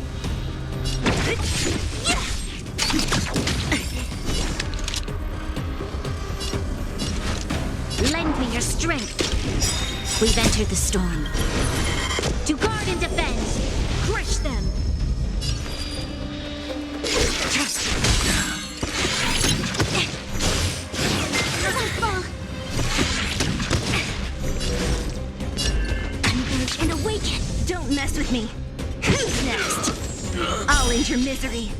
Lend me your strength. We've entered the storm. To guard and defend. Crush them. Converge and awaken. Don't mess with me. Who's next? I'll end your misery.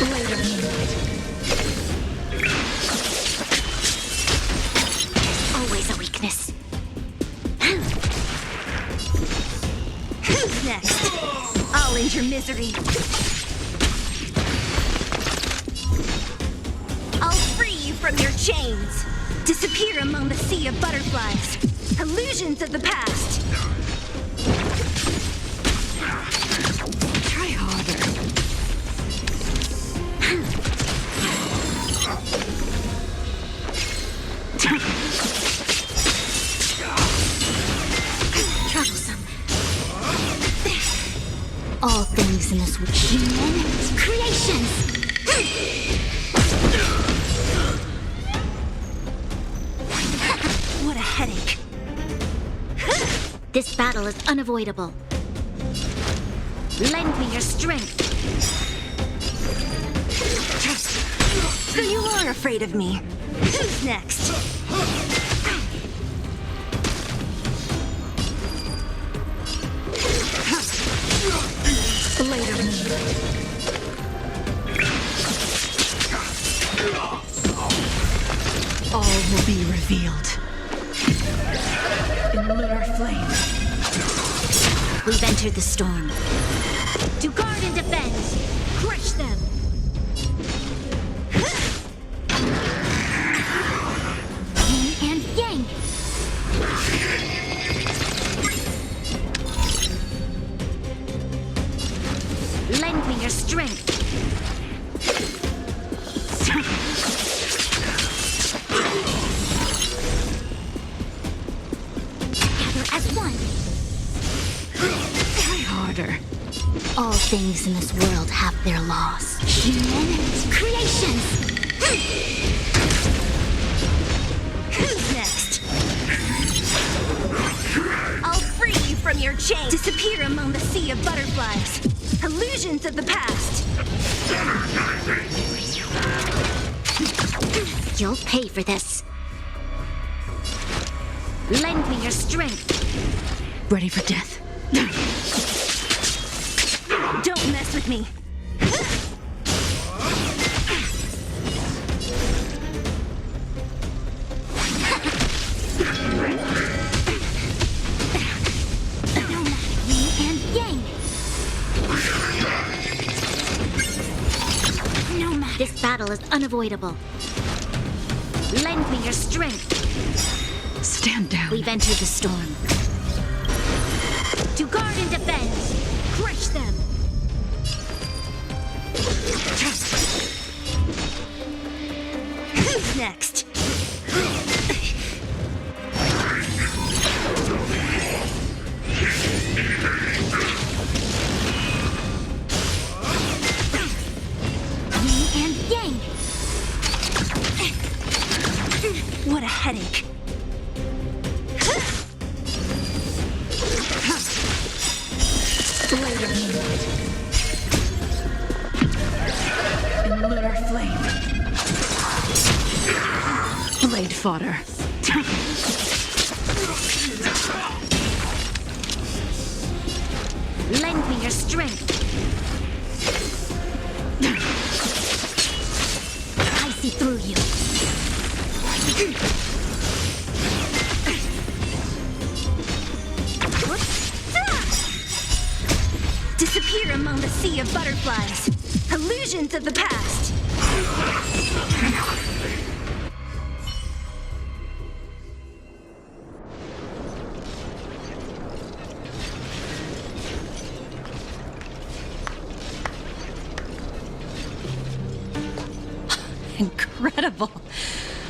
Later. Always a weakness. Who's next? I'll end your misery. I'll free you from your chains. Disappear among the sea of butterflies. Illusions of the past. Try harder. Troublesome. All things in this world. Human creations. What a headache. This battle is unavoidable. Lend me your strength. So you are afraid of me. Who's next? Later. All will be revealed. In lunar flame. We've entered the storm. To guard and defend! Crush them! Yin and yang! Lend me your strength! Together as one! Try harder. All things in this world have their laws. Human creations! Who's next? I'll free you from your chains. Disappear among the sea of butterflies. Illusions of the past. You'll pay for this. Lend me your strength. Ready for death. Don't mess with me. Yin and yang. No matter. This battle is unavoidable. Lend me your strength. Stand down. We've entered the storm. To guard and defend. Crush them. Who's next? Yin and yang. What a headache. Later. In lunar flame. Blade fodder. Lend me your strength. I see through you. Disappear among the sea of butterflies. Illusions of the past. Incredible.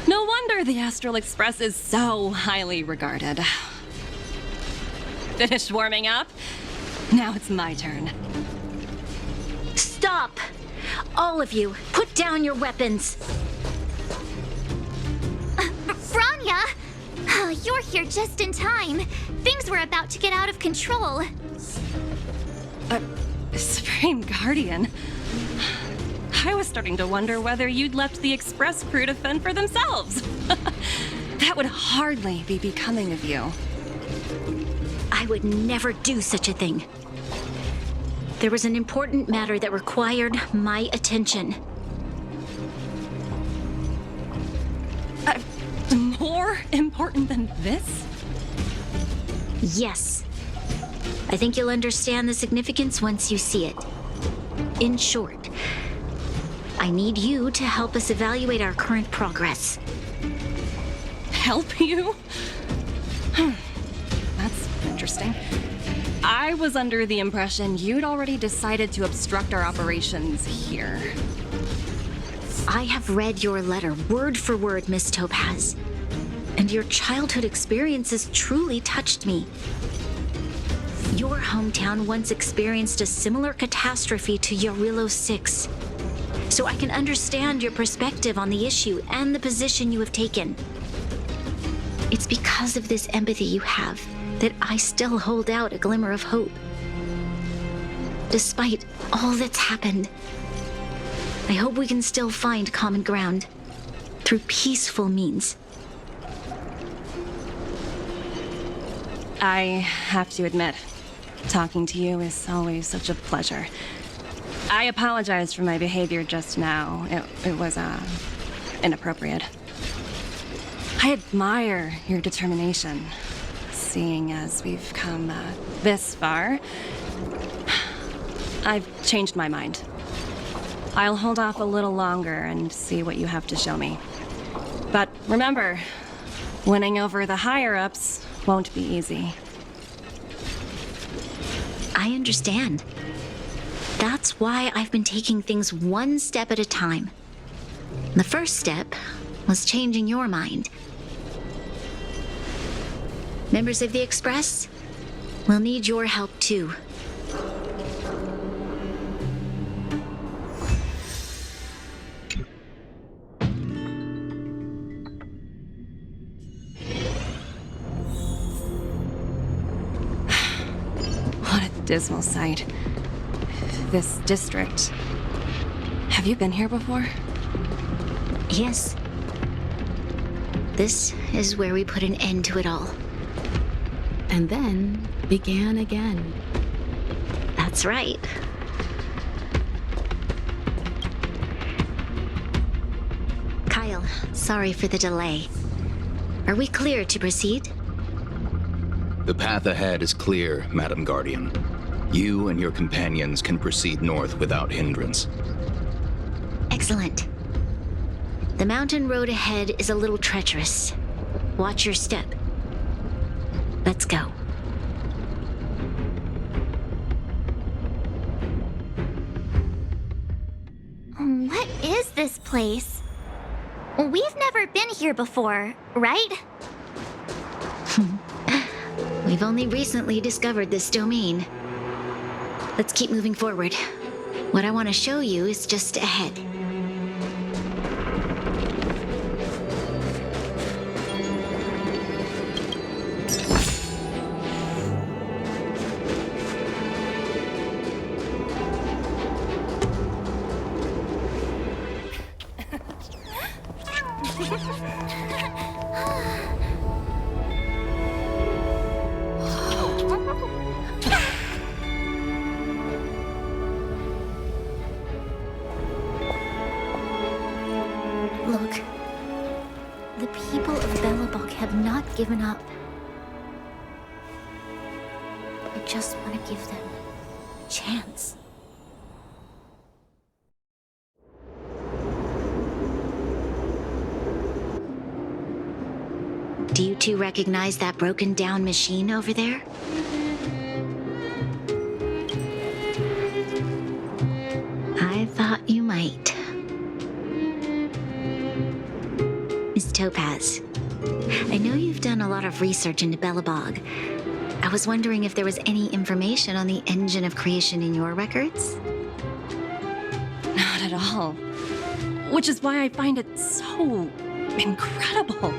No wonder the Astral Express is so highly regarded. Finished warming up? Now it's my turn. Stop! All of you, put down your weapons. Branya! You're here just in time. Things were about to get out of control. Supreme Guardian. I was starting to wonder whether you'd left the Express crew to fend for themselves. That would hardly be becoming of you. I would never do such a thing. There was an important matter that required my attention. More important than this? Yes. I think you'll understand the significance once you see it. In short, I need you to help us evaluate our current progress. Help you? That's interesting. I was under the impression you'd already decided to obstruct our operations here. I have read your letter word for word, Miss Topaz. And your childhood experiences truly touched me. Your hometown once experienced a similar catastrophe to Jarilo 6. So I can understand your perspective on the issue and the position you have taken. It's because of this empathy you have that I still hold out a glimmer of hope. Despite all that's happened, I hope we can still find common ground through through peaceful means. I have to admit, talking to you is always such a pleasure. I apologize for my behavior just now. It was, inappropriate. I admire your determination, seeing as we've come, this far. I've changed my mind. I'll hold off a little longer and see what you have to show me. But remember, winning over the higher-ups won't be easy. I understand. That's why I've been taking things one step at a time. The first step was changing your mind. Members of the Express, we'll need your help too. What a dismal sight. This district. Have you been here before? Yes. This is where we put an end to it all. And then began again. That's right. Kyle, sorry for the delay. Are we clear to proceed? The path ahead is clear, Madam Guardian. You and your companions can proceed north without hindrance. Excellent. The mountain road ahead is a little treacherous. Watch your step. Let's go. What is this place? We've never been here before, right? We've only recently discovered this domain. Let's keep moving forward. What I want to show you is just ahead. Look. The people of Belobog have not given up. I just want to give them a chance. Do you two recognize that broken down machine over there? I thought you might. Miss Topaz, I know you've done a lot of research into Belobog. I was wondering if there was any information on the engine of creation in your records? Not at all. Which is why I find it so incredible.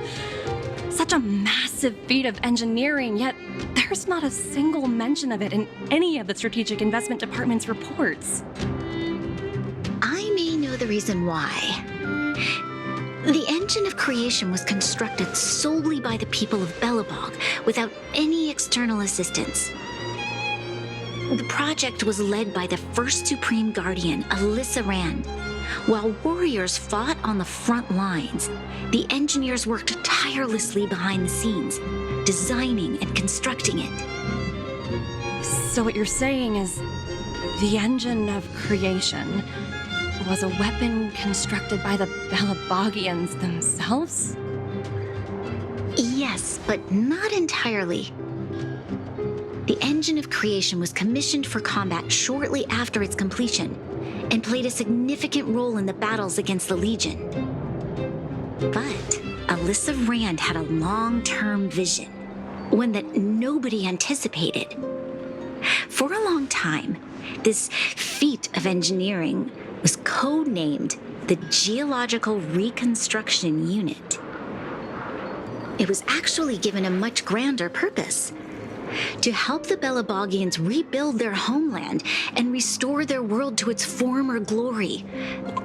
Such a massive feat of engineering, yet there's not a single mention of it in any of the Strategic Investment Department's reports. I may know the reason why. The engine of creation was constructed solely by the people of Belobog, without any external assistance. The project was led by the first Supreme Guardian, Alyssa Rand. While warriors fought on the front lines, the engineers worked tirelessly behind the scenes, designing and constructing it. So what you're saying is the engine of creation was a weapon constructed by the Belabogians themselves? Yes, but not entirely. The engine of creation was commissioned for combat shortly after its completion, and played a significant role in the battles against the Legion. But Alyssa Rand had a long-term vision, one that nobody anticipated. For a long time, this feat of engineering was codenamed the Geological Reconstruction Unit. It was actually given a much grander purpose: to help the Belabogians rebuild their homeland and restore their world to its former glory,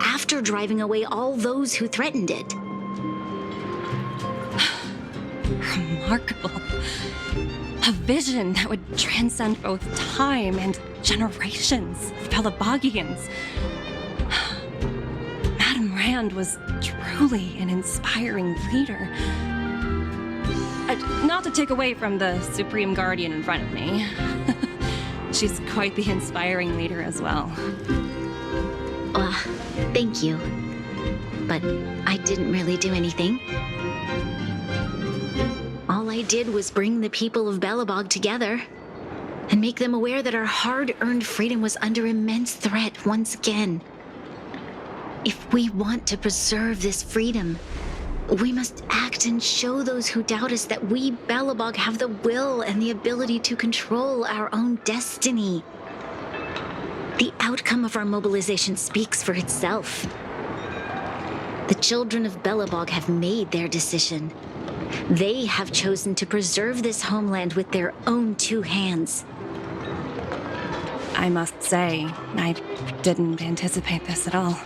after driving away all those who threatened it. remarkable. A vision that would transcend both time and generations of Belabogians. Madame Rand was truly an inspiring leader. Not to take away from the Supreme Guardian in front of me. She's quite the inspiring leader as well. Thank you. But I didn't really do anything. All I did was bring the people of Belobog together and make them aware that our hard-earned freedom was under immense threat once again. If we want to preserve this freedom, we must act and show those who doubt us that we, Belobog, have the will and the ability to control our own destiny. The outcome of our mobilization speaks for itself. The children of Belobog have made their decision. They have chosen to preserve this homeland with their own two hands. I must say, I didn't anticipate this at all.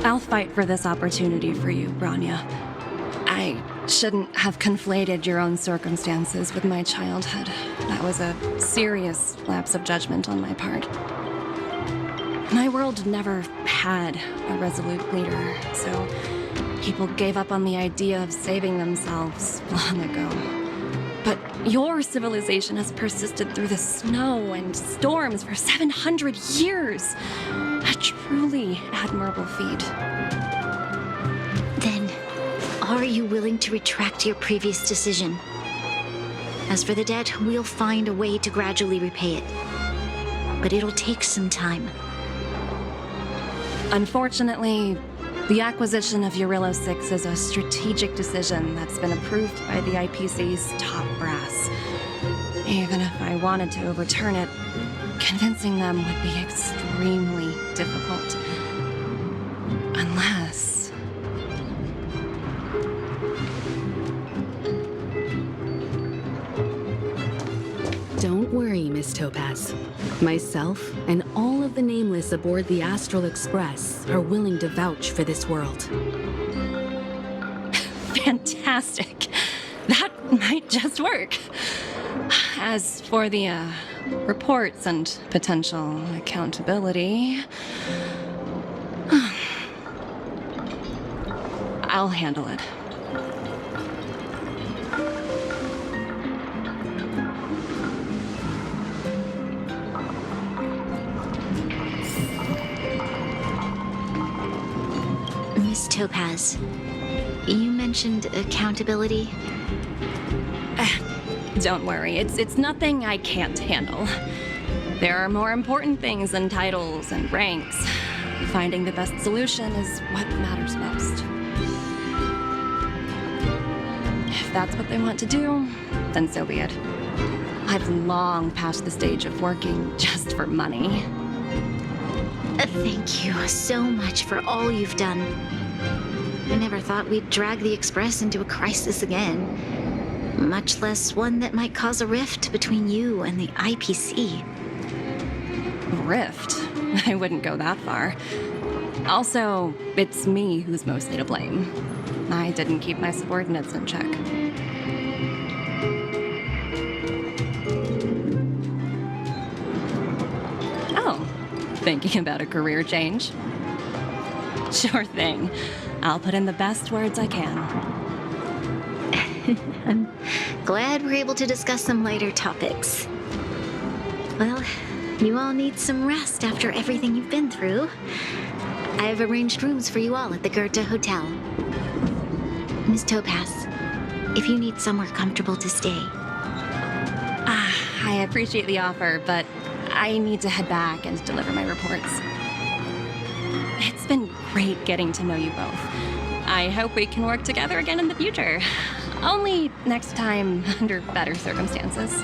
I'll fight for this opportunity for you, Branya. I shouldn't have conflated your own circumstances with my childhood. That was a serious lapse of judgment on my part. My world never had a resolute leader, so people gave up on the idea of saving themselves long ago. But your civilization has persisted through the snow and storms for 700 years. A truly admirable feat. Then, are you willing to retract your previous decision? As for the debt, we'll find a way to gradually repay it. But it'll take some time. Unfortunately, the acquisition of Jarilo 6 is a strategic decision that's been approved by the IPC's top brass. Even if I wanted to overturn it, convincing them would be extremely difficult. Unless... Don't worry, Miss Topaz. Myself and all of the nameless aboard the Astral Express are willing to vouch for this world. Fantastic. That might just work. As for the, reports and potential accountability... I'll handle it. Miss Topaz, you mentioned accountability. Don't worry, it's nothing I can't handle. There are more important things than titles and ranks. Finding the best solution is what matters most. If that's what they want to do, then so be it. I've long passed the stage of working just for money. Thank you so much for all you've done. I never thought we'd drag the Express into a crisis again, much less one that might cause a rift between you and the IPC. Rift? I wouldn't go that far. Also, it's me who's mostly to blame. I didn't keep my subordinates in check. Oh, thinking about a career change? Sure thing. I'll put in the best words I can. I'm glad we're able to discuss some lighter topics. Well, you all need some rest after everything you've been through. I've arranged rooms for you all at the Goethe Hotel. Miss Topaz, if you need somewhere comfortable to stay. I appreciate the offer, but I need to head back and deliver my reports. It's been great getting to know you both. I hope we can work together again in the future. Only next time under better circumstances.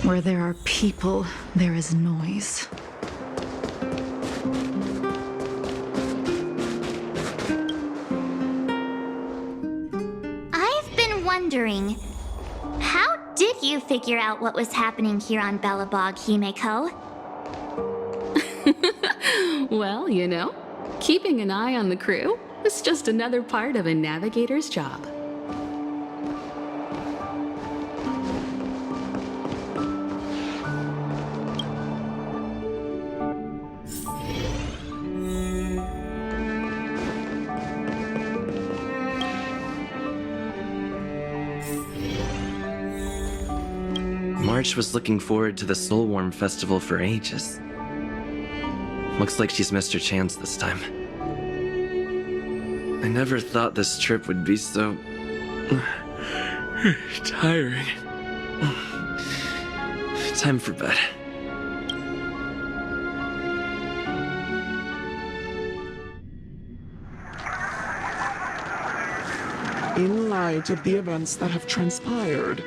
Where there are people, there is noise. wondering, how did you figure out what was happening here on Belobog, Himeko? Well, you know, keeping an eye on the crew is just another part of a navigator's job. March was looking forward to the Soulworm Festival for ages. Looks like she's missed her chance this time. I never thought this trip would be so... tiring. Time for bed. In light of the events that have transpired,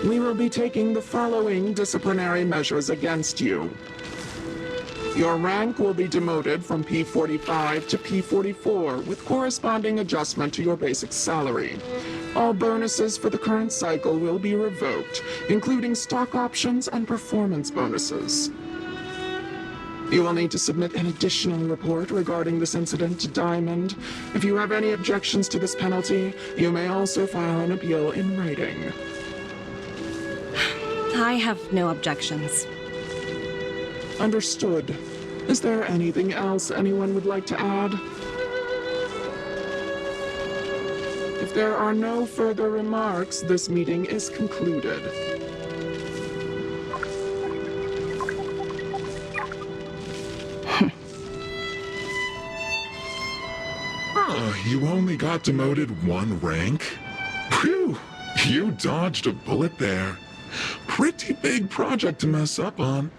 we will be taking the following disciplinary measures against you. Your rank will be demoted from P45 to P44 with corresponding adjustment to your basic salary. All bonuses for the current cycle will be revoked, including stock options and performance bonuses. You will need to submit an additional report regarding this incident to Diamond. If you have any objections to this penalty, you may also file an appeal in writing. I have no objections. Understood. Is there anything else anyone would like to add? If there are no further remarks, this meeting is concluded. You only got demoted one rank? Phew! You dodged a bullet there. Pretty big project to mess up on.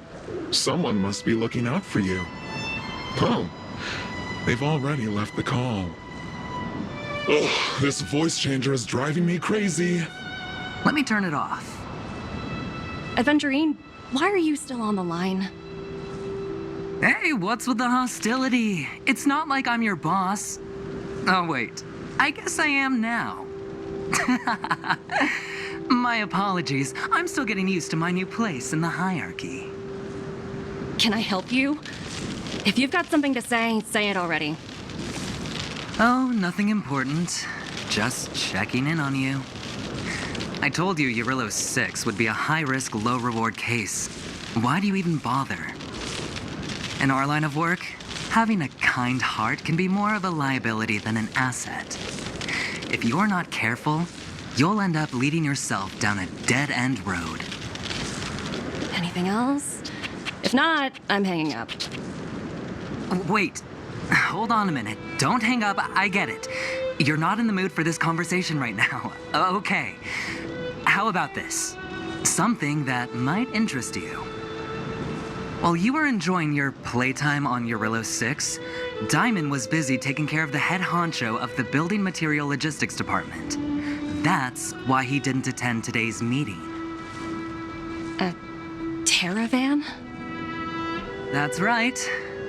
Someone must be looking out for you. Oh, they've already left the call. Ugh, this voice changer is driving me crazy. Let me turn it off. Aventurine, why are you still on the line? Hey, what's with the hostility? It's not like I'm your boss. Oh, wait. I guess I am now. My apologies. I'm still getting used to my new place in the hierarchy. Can I help you? If you've got something to say it already. Oh, nothing important. Just checking in on you. I told you Jarilo 6 would be a high-risk, low-reward case. Why do you even bother? In our line of work, having a kind heart can be more of a liability than an asset. If you're not careful, you'll end up leading yourself down a dead-end road. Anything else? If not, I'm hanging up. Wait. Hold on a minute. Don't hang up. I get it. You're not in the mood for this conversation right now. Okay. How about this? Something that might interest you. While you were enjoying your playtime on Jarilo 6, Diamond was busy taking care of the head honcho of the Building Material Logistics Department. That's why he didn't attend today's meeting. A Terravan? That's right.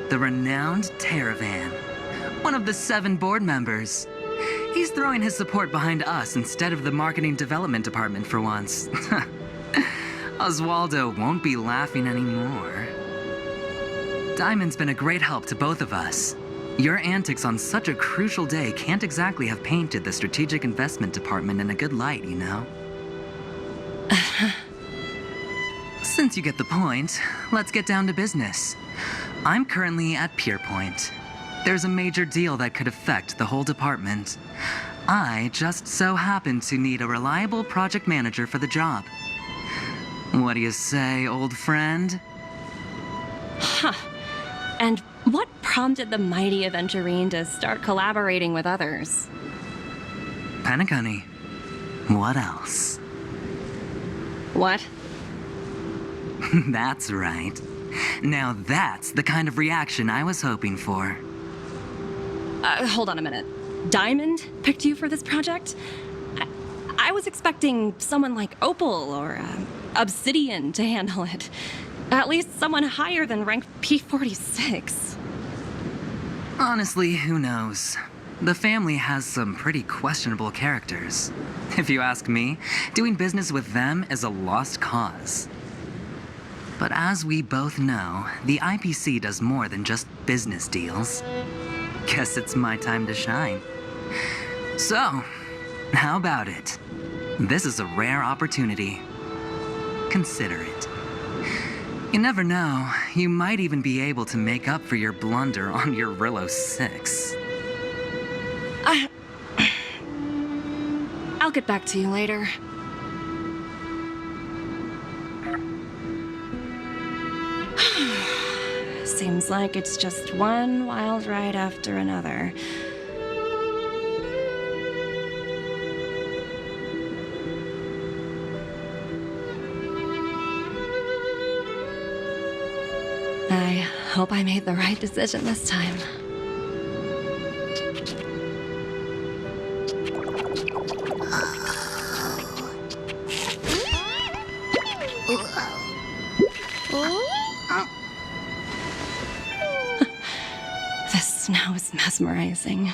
The renowned Terravan. One of the 7 board members. He's throwing his support behind us instead of the Marketing Development Department for once. Oswaldo won't be laughing anymore. Diamond's been a great help to both of us. Your antics on such a crucial day can't exactly have painted the Strategic Investment Department in a good light, you know? Since you get the point, let's get down to business. I'm currently at Pierpoint. There's a major deal that could affect the whole department. I just so happen to need a reliable project manager for the job. What do you say, old friend? Huh. And what prompted the mighty Aventurine to start collaborating with others? Panic Honey. What else? What? That's right. Now that's the kind of reaction I was hoping for. Hold on a minute. Diamond picked you for this project? I was expecting someone like Opal or Obsidian to handle it. At least someone higher than rank P46. Honestly, who knows? The family has some pretty questionable characters. If you ask me, doing business with them is a lost cause. But as we both know, the IPC does more than just business deals. Guess it's my time to shine. So, how about it? This is a rare opportunity. Consider it. You never know, you might even be able to make up for your blunder on your Rillo 6. I'll get back to you later. Seems like it's just one wild ride after another. I hope I made the right decision this time. The snow is mesmerizing.